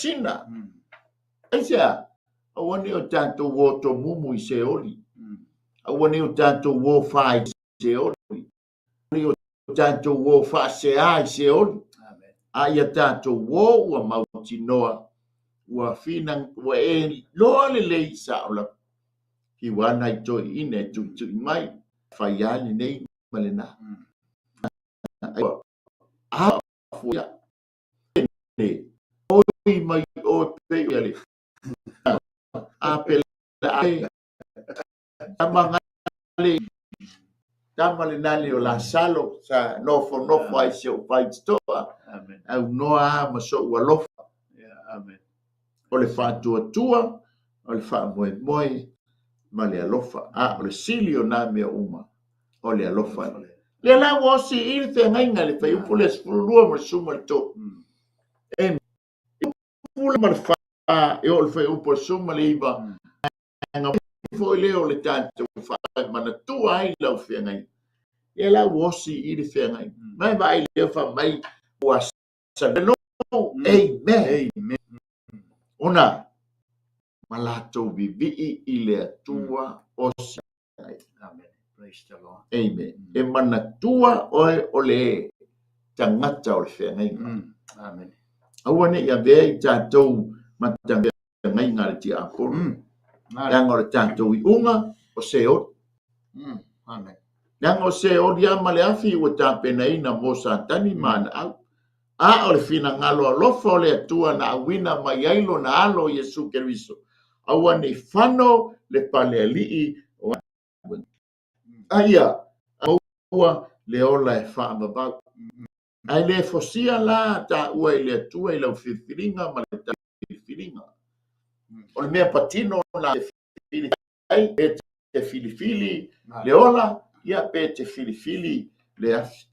S1: Aisia, awani o tātou wo to mumu i se oli. Awani o tātou wo fai se oli. Awani o tātou wo fa se ai se oli. Aia tātou wo ua mauti noa. Ua finang ua e loa le lei sa ola. Ki wana i toi ine tu mai. Fai ani nei malena. A fuia. Oi mai o pe ale. A pela ai. Tamangale. Tamale nali o la salo sa nofo ai se o pai stoa. Au noa ma so ua lofa. Amen. O le whātua, o le whāmoe, ma le alofa. O le sili o nā mea uma, o le alofa. Le la wasi i le whengainga le whai upo le spurua ma le suma le tō. E upule ma le wha, e o le whai upo le suma le iwa. Nga fo i leo le tātou wha, mana tua ai lau whengainga. Le la wasi i le whengainga. Mai mai leo wha mai ua sa. Amen. Ona malato vivi i le atua o si. Amen. Praise the Lord. Amen. E mana tua oe o le tangata o le whengainga. Amen. Awane ia vea i tātou matanga whengainga le ti aporo. Yanga o le tātou i unga o se o. Amen. Yanga o se o di ama le afi ua tāpena ina mo sa tani mana au. O le fina ngalo alofa o le atua na awina mai ailo na alo Iesu Keriso. Awa ni whano le pale alii o aia, aua le ola e whaamabau. Ai le fosia la ta ua i le atua i lau whiwhiringa ma le ta whiwhiringa. O le mea patino na te filifili le ola, ia pe te filifili le afi.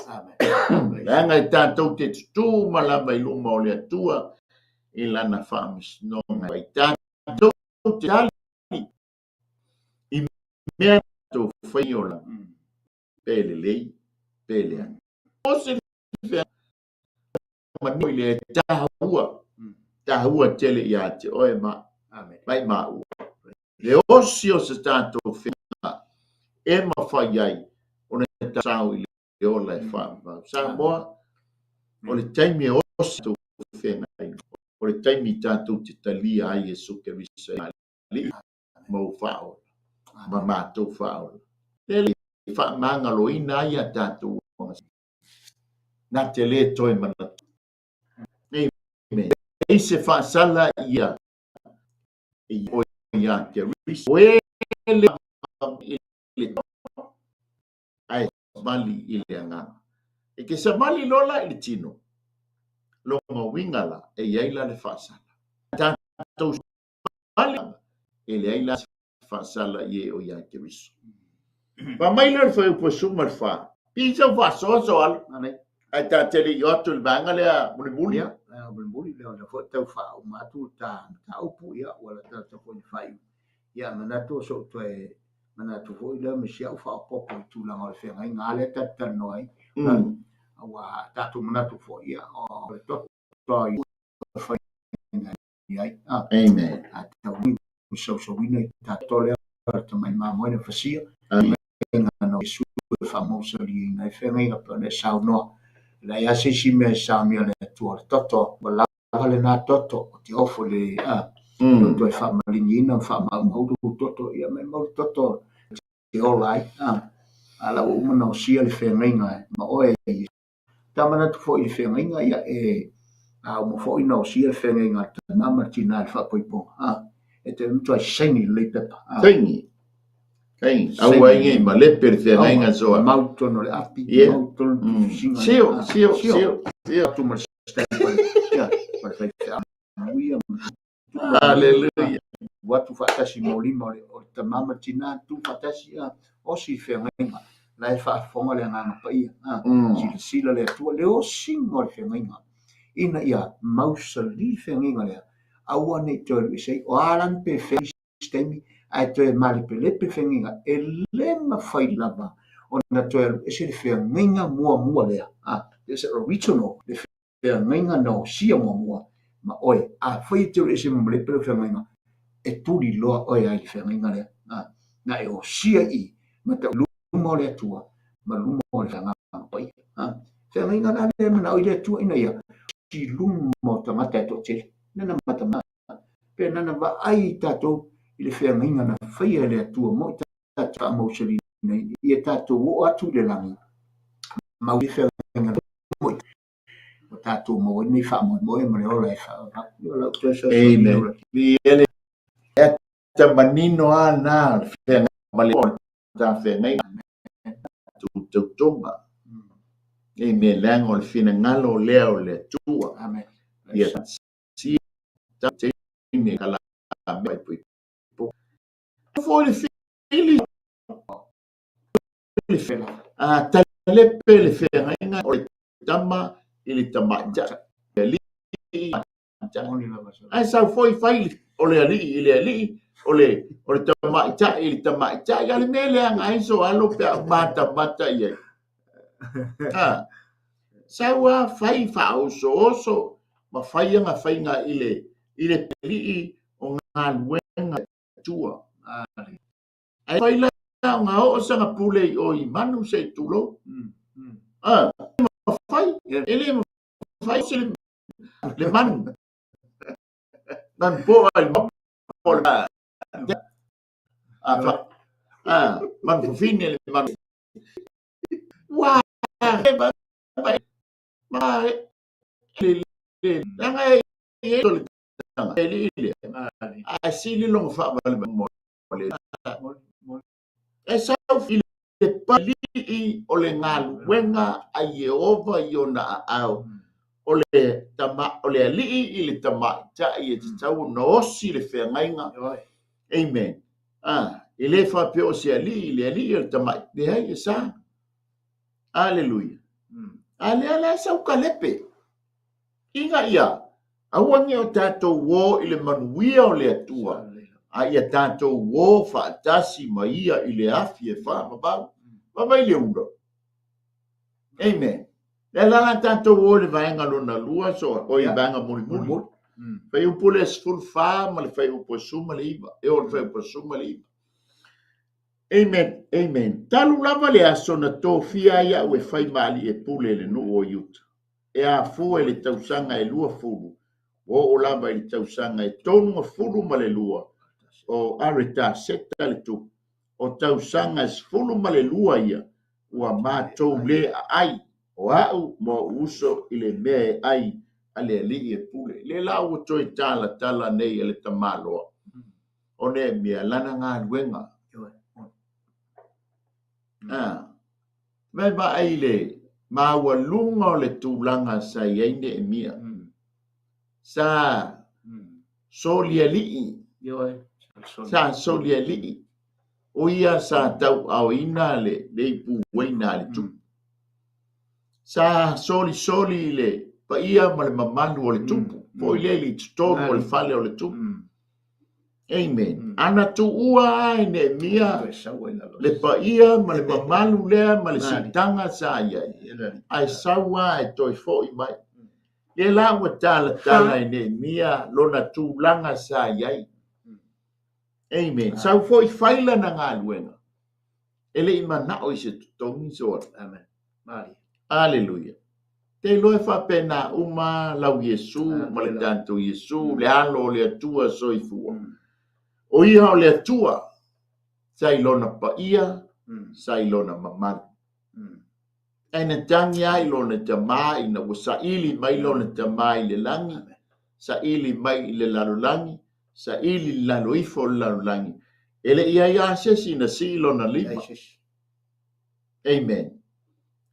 S1: Amen. Langa i tātou te tutu malama i luma o le atua i lana whaamisnonga. I tātou te tali i mea tātou whaiola pele lei, pele ani. O se whea manu i le tahua tele i ate oe ma, mai ma ua. Le osi o se tātou whea e ma whai ai o ne tātou i le ola e whaamau. Sa moa, o le taimi e osi tō whengai, o le taimi tātou te talia ai Iesu Keriso e ali, mau whao, ma mātou whao. Le whaamanga lo ina ai a tātou. Nā te le toi mana. Amen. E se whaasala ia, o ia Keriso. O le ai mali i le anganga. E ke sa mali lola i le tino. Longa wingala e iaila le whaasala. Tātou mali e le aila whaasala i o ia Keriso. Pa maila le whai upo suma le wha. Pisa whasoa soal. Ai tā tele i otu le banga lea muli.
S2: Muli leo na fo tau wha o matu ta upu ia wala ta fo ni whai. Ia manatu so toe manatu fo i leo me sia u wha popo i tūlanga o le whengai ngāle tatano ai. Awa tatu manatu fo ia o le toto i whai ai.
S1: Amen.
S2: Tau ni so wina i tatole ta mai mamoe na whasia. Ngano isu famosa li ngai whengai ngapa ne sao noa. La ia se si me sa mi le tua toto wala le na toto o te ofo le toto e fa malinina fa mau toto ia me mau toto te olai ala o mana o sia le whenga ma oe tamana tu fo i whenga ia e a mo fo i no sia whenga ta mama tina fa poipo e te mtu ai sengi le pepa
S1: sengi aua inge ma le whenga soa
S2: mautono le api mautono
S1: sio
S2: tu mas fai uia
S1: Hallelujah.
S2: watu faatasi maulima o le tamama tina tu faatasi o si fengainga la e faafoga le agaga paia silasila le atua le o siga o le fegaiga ina ia mausali fegaiga lea aua nei toe lu isai o alani pe festaimi ae toe malepelepe fegaiga e lē mafai lava ona toe alu ese le fegaiga muamua lea there's a original le fegaiga na osia muamua ma oe afai te ese mamalepe le fegaiga e tuli loa oe ai le fegaiga lea na e osia i ma tauluma o le atua ma luma o le fagaga paia fegaiga la le manao i le atua ina ia si luma o tagata e toʻatele nana matama pe nana vaai tatou i le fegaiga na faia le atua mo i tatou faamausalina ia tatou oo atu i le lagi mau le fegaiga mo o tatou mau ai nei faamoemoe ma le ola e
S1: Amen. Ele tamanino ana fegaiga ma le fegaiga tutonga. Amen. Lang o le finagalo lea o le atua.
S2: Amen.
S1: Ia si tateine kala mai pui. Foi le fili le fela. Talepe le fegaiga o le tama i le tamaʻita. Ai sa foi fai o le alii i le alii o le tamaʻita i le tamaʻita ia le mea leaga ai so alo pe mata ia. Saua fai faaoso ma faiaga faiga i le pelii o galuega tua. Ai fai la nga o sanga pule o i manu se tulo. Ma fai ele ma fai se le manu. Nan po ai ma po la. Man fine le manu. Wa ma le nga e to le a sili long fa mo le e sa fili le pali o le galuega a Jehova i ona aao o le alii i le tamaʻitaʻi e tatau na osi le feagaiga. Amen. I lē faapea o se alii i le alii o le tamaʻi leai e sa. Aleluia. A lea la saukalepe iga ia auagi o tatou ō i le manuia o le atua a ia tatou ō faatasi ma ia i le afi e faamavau vavai le ura. Amen. Le langa tatou ō le vaenga lona lua so o i vaenga mulimuli fai upu le sful fa ma le fai upu suma le iva e o le fai upu suma le iva. Amen. Amen. Talu lava le aso na tofia ia ue fai mali e pule le nuu o yuta. E a fua le tausanga e lua fulu. O lava le tausanga e tonu a fulu ma le lua. O areta seta le tu. O tausanga e fulu ma le lua ia. Ua mātou le ai. O au mo uso i le mea e ai. Ale ali e pule. Le lau o toi tala nei e le tamaloa. O ne mea lana ngā luenga. Mai ba ai le maua lunga o le tūlanga sa iaine e mia. Sa solia lii. Sa solia lii. O ia sa tau au ina le ipu waina le tu. Sa soli le pa ia ma le mamalu o le tupu. Po i le li tutonu o le fale o le tupu. Amen. Ana tu ua ai ne mia le pa ia ma le mamalu lea ma le sitanga sa iai. Ai saua e toi fo i mai. Le la ua tala i ne mia lona tu langa sa iai. Amen. Sau fo i faila na ngā luenga. Ele i manao i se tutongi soa. Amen. Aleluia. Te loe fa pena uma lau Yesu ma le tanto Yesu le alo le atua soifua. O ia o le atua, sa ilona pa ia, sa ilona mamalu. Aina tangi a ilona tamai, na sa ili mai ilona tamai le langi, sa ili mai le lalolangi, sa ili laloifo le lalolangi. Ele ia sesi na si ilona lima. Amen.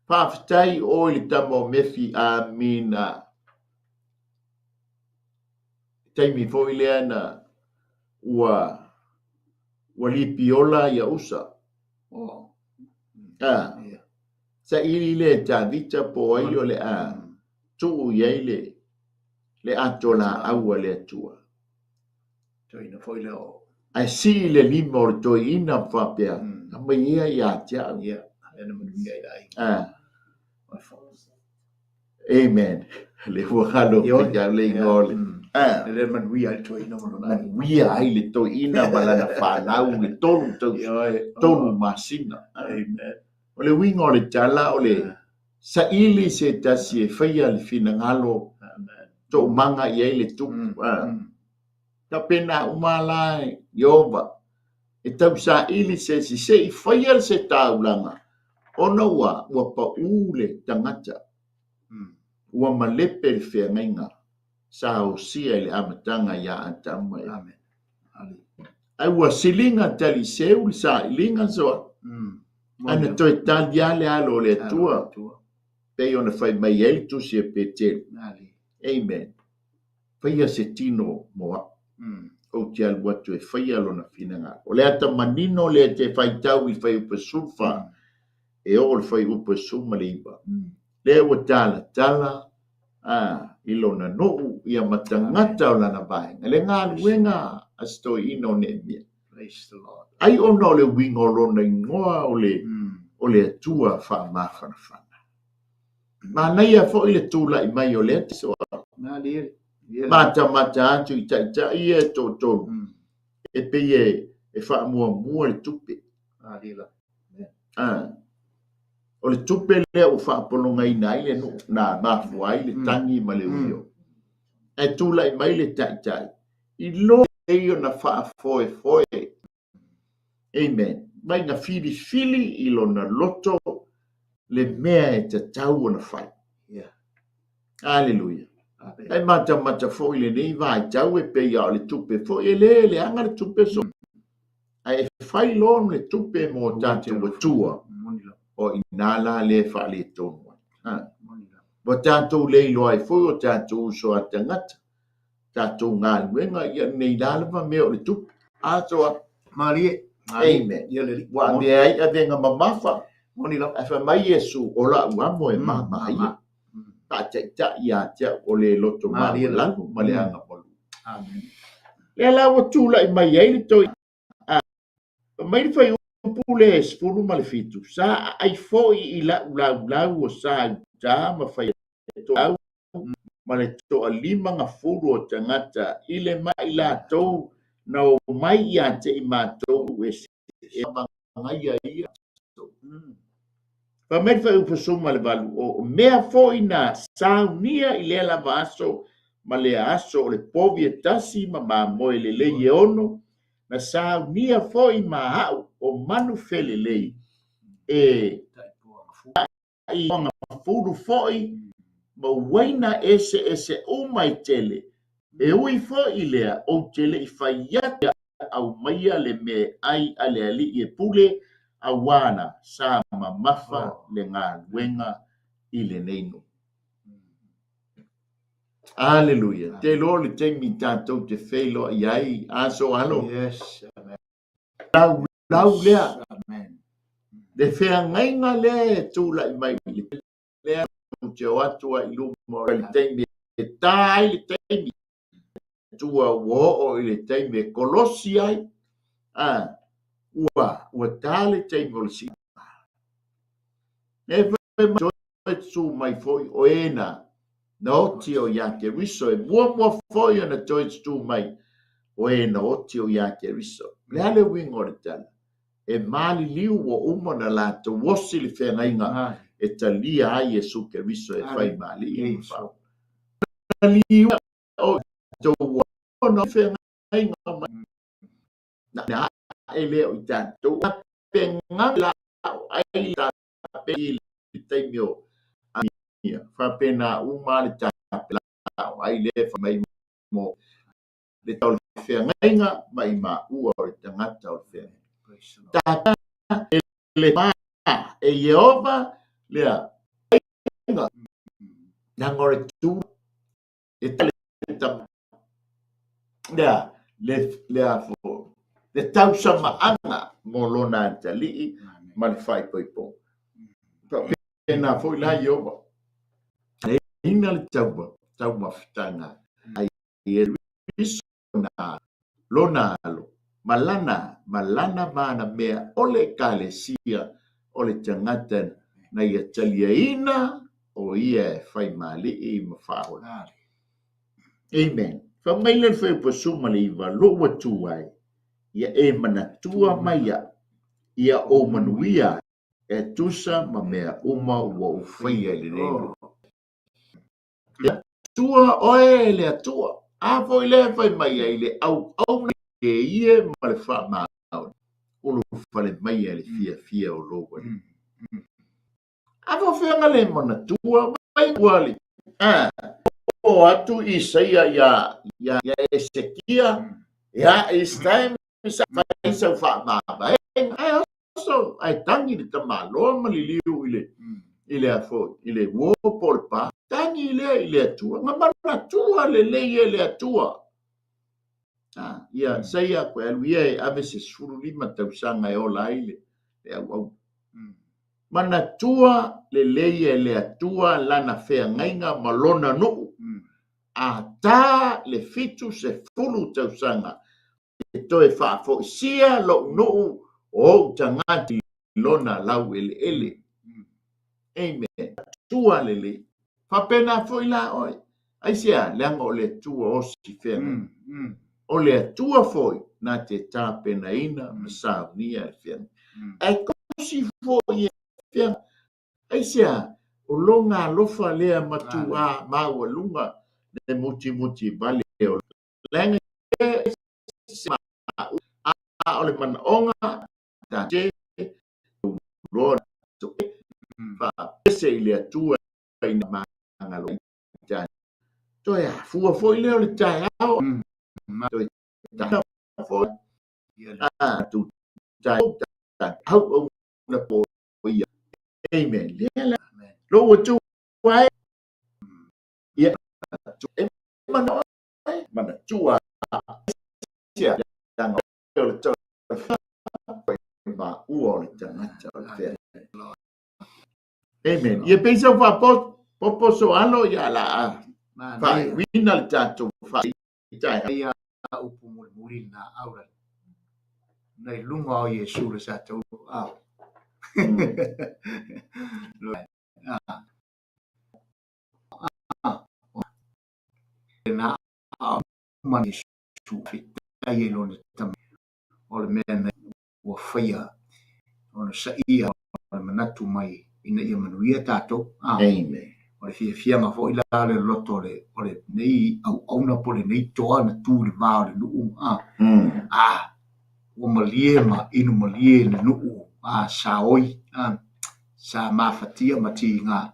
S1: Paftai o ili tamo mefi amina. taimi fo ile ana ua lipiola ia usa sa ili le tavita po ai o le a tu ia le atola aua le atua
S2: toina foi le o
S1: ai si le lima o le toina whapea mai ia ia tia
S2: ia ena manuia ia
S1: amen le huahalo pia le ngole
S2: le manuia le toina
S1: manuia ai le toina malana whanau le tolu masina
S2: amen
S1: o le winga o le tala o le sa ili se tasi e whaia le fina ngalo to manga i le tupu ta pena umalai Yehova e tau sa ili se i whaia se taulanga ona ua pa ule tangata ua malepe le whea ngainga sa o sia le amatanga ia antama
S2: amen
S1: ai ua silinga tali seu sa ilinga soa ana toi tali ale alo le tua pe ona fai mai el tu se petel amen faia se tino moa o te alu atu e faia lona finanga o le ata manino le te fai tau i fai upa sulfa e o le fai upa suma le iba le ua tala i lona nuu ia matangata o lana vaenga le ngā luenga asto ino ne mia ai ona o le winga o lona ingoa o le atua wha mawhana whana ma nei a fo i le tula i mai o le ati soa mata atu i taita i e tōtonu e pe e wha mua le tupe o le tupe lea o wha polonga i nai le na mafu ai le tangi ma le uio e tula i mai le taita i lo e o na wha foe amen mai na fili i lo na loto le mea e te tau o na whai Hallelujah. Ai mata fo i le nei vai tau e pe ia o le tupe fo e le anga le tupe so ai fai lon le tupe mo tatu tua o inala le fa le tonu bo tatu le lo ai fo o tatu so atangata tatu ngā luenga ia nei dalva me o le tupe so
S2: Marie
S1: amen wa me ai a venga mamafa ai fa mai Yesu o la uamo e mama ia ta ia tia o le loto lalu ma le anga molu
S2: amen
S1: le la o tula i mai ai le toi mai fai pule sfulu ma le fitu sa ai foi i la o sa ja ma fai to ma le to lima nga fulu o tangata i le mai la to na o mai ia te i ma to e mai ia pa mai fai upa suma le valu o mea foi na saunia i le la vaso ma le aso o le povi e tasi ma moe le e ono na saunia foi ma au o manu felelei e i nga furu foi ma waina ese umai tele e ui foi lea o tele i fai yata au maia le me ai ale ali e pule awana sa mafa le ngā luenga i le neino. Hallelujah. Te lo le te mi tātou te whelo iai aso alo.
S2: yes amen
S1: Lau lea.
S2: amen
S1: Le whea ngainga le tūla i mai. Lea te o atua i lumo le teimi. Le tai le teimi. Tua wo o le teimi kolosi ai. Ua tāle teimi o le si. E whae su mai foi o ena. Na oti o iake riso e mua foi o na toi tu mai o e na oti o iake riso. Le ale wingo le tala. E mali liu o umana la te wosi le whenga inga e ta lia ai e suke riso e whai mali i whao. Liu o te wana whenga inga mai. Na e leo i tātou. A penga la ai la pe i teimio. Fa pena umale tapela ai le fa mai mo le tau fe ngainga mai ma ua o tangata o fe tata le ma e Yehova le na ngore tu e tale tam le afo le tau sama anga mo lona tali ma le fai poipo pena foi la yo ina le tau mafitanga ai e risona lona alo malana mana mea ole kalesia ole tangata na ia taliaina o ia fai mali I mafao amen fa mai le fai pasuma le va lo watu ai ia e manatua mai ia o manuia e tusa ma mea uma ua ufai le nei tua oe le atua a foi le fai mai ai le au ke ie ma le fa ma o lo fale mai ai le fia o lo a vo fenga le manatua mai wali o atu Isaia ya Ezekia ya it's time sa fai sa fa ma ba so ai tangi de tamalo maliliu ile afo ile wo polpa tangi ile atua ngama tua le atua ya saya ko elwie a veces furu lima tausanga e ola ile e au mana tua le atua lana fea ngainga malona no a ta le fitu se fulu tausanga e toe fa fo sia lo no o tangati lona lau ele amen tua lele fa pena fo ila oi ai sia lango le tua o si fe o le tua foi na te ta pena ina masa nia fe ai ko si fo ia fe ai sia o longa lofa le matua ma o lunga le muti vale o lenga o le mana onga ta te lo fa pese ile atua ina manga lo ja to ya fu foi le le ja ma to ta foi tu ja ta au na po ia amen le lo tu wai ia mana chua sia yang le to ma uo le tangata o le amen ia pensa fa po so alo ya la fa wina le tato fa ia
S2: upu muli na aura nei lunga o Yesu le sa tau na mani su fita ye lo le tam o le mena o faia o sa ia o manatu mai ina ia manuia tato
S1: amen
S2: o le fia ma fo ila le loto le o le nei au na pole nei toa na tu le va le lu o malie ma inu malie le nu saoi sa mafatia matinga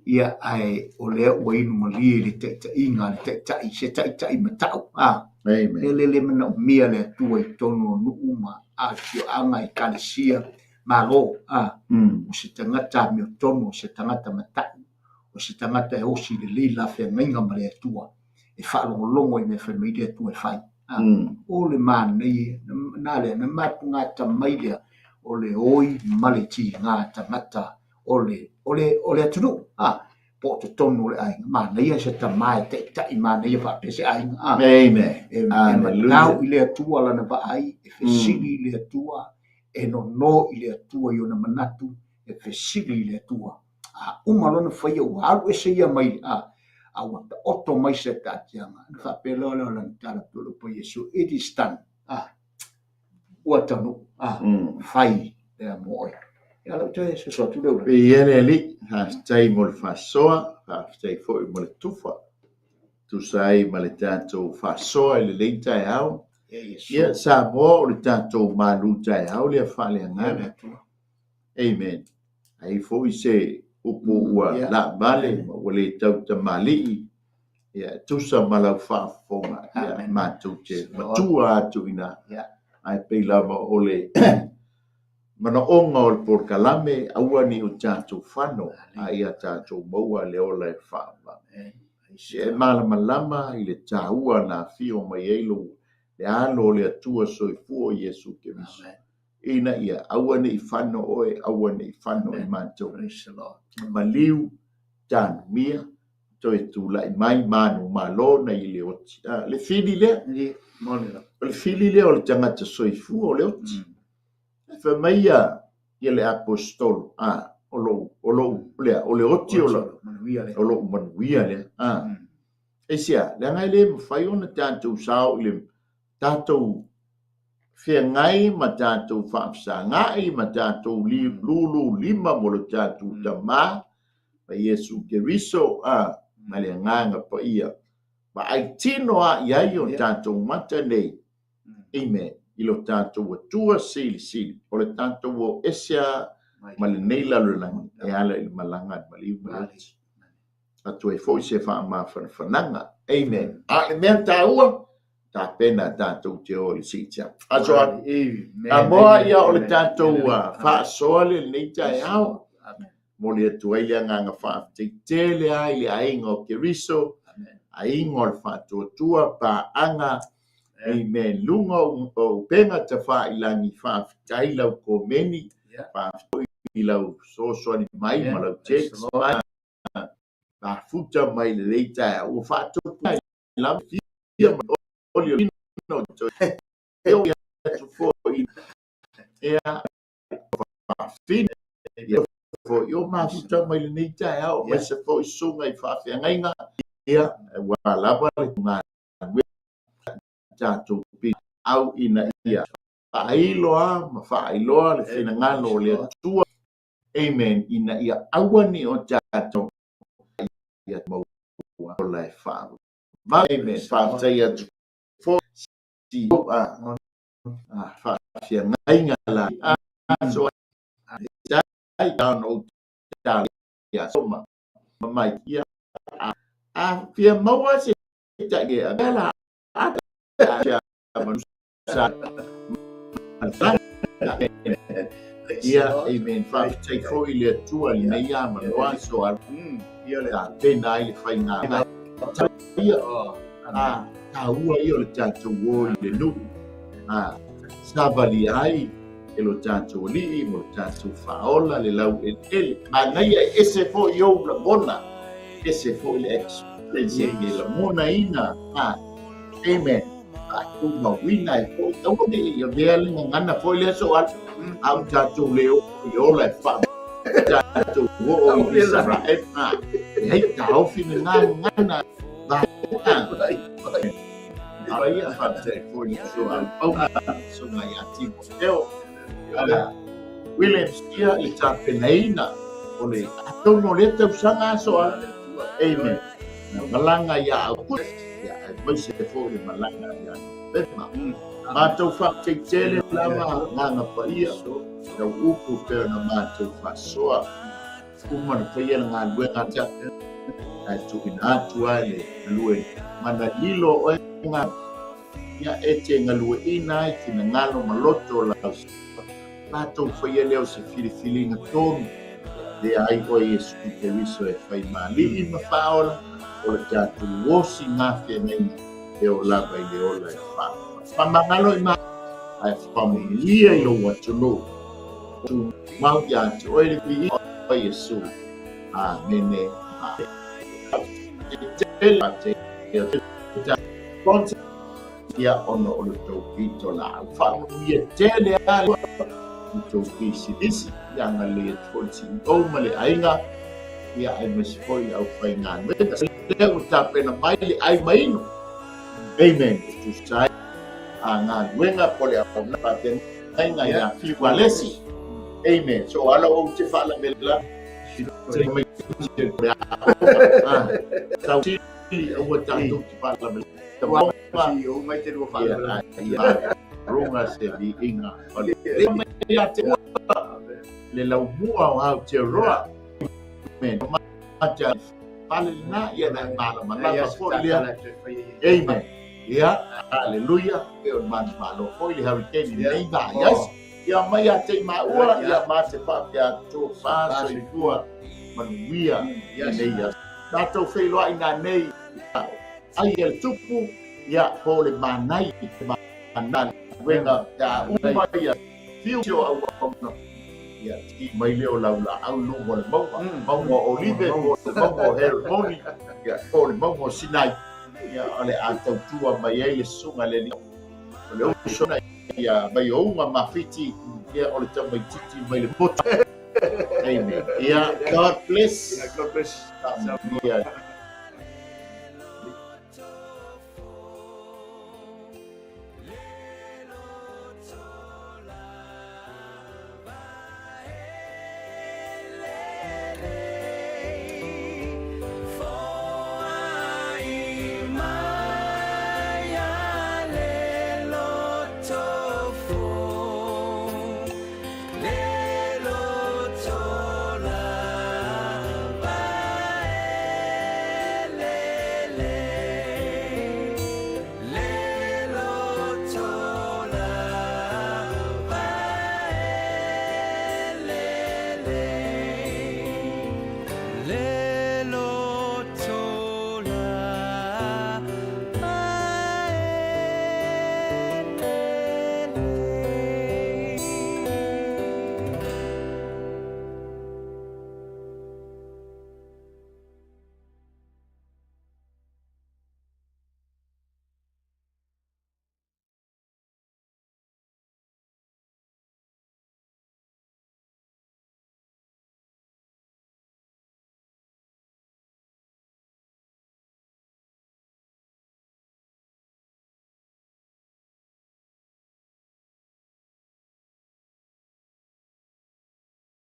S2: ia ai o le o inu malie le te inga le te se te matau
S1: amen
S2: le mana mia le tu i tono nu ma tio anga I kalesia malo o se tangata mi tono se tangata matau o se tangata e osi le lila fe mainga ma le tua e fa longo I me fe mai le tua e fai o le man nei na le na mapunga ta mai le o le oi maleti nga tangata o le tunu po to tono le ai ma nei se ta mai te I ma nei fa pese ai
S1: amen
S2: hallelujah ile tua la na ai e fe sili le tua e no ile tua yo na manatu e fe sili ile tua uma lona fai o alu e se ia mai awa oto mai se tatianga fa pelo le lan tala pelo po Yesu it is done watanu fai e mo ya lo te se so tu le
S1: Iene li ha stai mol fa soa ha stai fo mol tufa tu sai ma le tato fa soa le leita e au ia sa mo le tato malu tai au le fa le ngana amen ai fo se upo ua la vale o le tau tamali ia tu sa mala fa fo ma tu che ma tua tu ina ai pe lava o le mana onga o le porkalame aua ni o tatou fano a ia tatou maua le ola e whaama. Se malama i le taua na fio mai elo le alo le atua soifua Iesu Keriso. Ina ia awane i whano oe, awane i whano i mātou. Maliu tānu mia, toi tu lai mai manu malo na i le oti. Le whiri lea, le whiri lea o le tangata soifua o le oti. Fa maia ia le apostolo, o le oti o lo manuia lea. E sia, le ngai le mwhai ona tātou sao i le tātou whiangai ma tātou whaafsangai ma tātou lulu lima mo le tātou tamā ma Iesu Keriso ma le nganga pa ia ma ai tino a iai o tātou mata nei amen i lo tātou atua sili sili o le tātou o esia ma le nei lalolangi e ala i malanga ma liu malati atu e foi se fa ma fananga amen a le mea taua ta pena tātou te o le sitia aso a moa ia o le tātou fa soale nei tai au mo le atu ai nganga fa te tele ai le ainga o Keriso ainga o le fa tua pa anga amen lunga o penga te fa ilangi fa tai lau komeni fa i lau so ni mai ma lau te a futa mai le leita o fatto mai la via olio no io tu foi e a fine io ma futa mai le leita o ma se foi sunga i fa fianga ia wa lava le nga tu pi au ina ia ai loa ma fa ai loa le fina ngalo le tua amen ina ia awani o tato ia mo la fa va amen fa ia fo si fa fia ngai ngala so ai down o ta ia so ma mai ia fia mo se ta ge ala ya manusia ia amen fa take for ile tua le ia ma lo so ia le pena ile faina ia ua ia le tātou o le nu savali ai e lo tātou li mo le tātou faola le lau ele anai ese fo yo la bona ese fo le experience e la mona ina amen tu no wina e fo tau de ia vele ngana fo le so au tātou leo yo la fa tātou o Israel hei tau fina ngana ai a fate for you so au so mai ati eu Williams ia i ta penaina ole tau no le tau sanga so amen malanga ya au ya mai se fo le malanga ya bema ma tau fa te tele lama nganga pa ia so upu pe na ma tau fa so kuma na ia nga lue ngata tu ina tuale lue mana lilo o nga ya ete ngalue ina ki ngalo maloto la to foi ele o se fili ton de ai o Yesu Keriso e fai mali i mafaola o ta tu wosi ngafe nei e o la vai de ola e fa mangalo i ma ai familia i lo watu no tu mau ya tu o ele vi o Yesu mene ia ono o le tau pito la whanu ia tele a le tau pisi disi ia nga le tfonsi o ma le ainga ia ai masipoi au whai ngā mena le o tapena mai le ai maino amen tu sai a ngā luenga pole a pona paten ainga ia fiwa lesi amen so ala o te whala mela te mai te prea tau tili au tatu te whala mela o mai te ro fala ronga se vi inga le mai ate le lau mua o te roa men mata fala na ia na mala mala fo le amen ia hallelujah e o man malo fo le hurricane nei ga yes ia mai ate ma ua ia ma te pa ia to fa so tua manuia ia nei ia tātou whailoa ina nei, ai e le tupu, ia po le manai, wenga, ta uma ia, fiu au au ia, ki mai leo lau la au lungo le maunga olive, maunga hermoni, ia, po le maunga Sinai, ia, ale a tau tua mai ei le sunga le lio, le o sona ia, mai o unga mawhiti, ia, o le tau mai titi mai le mota. Amen. Yeah, God bless.
S3: God bless.
S1: Yeah.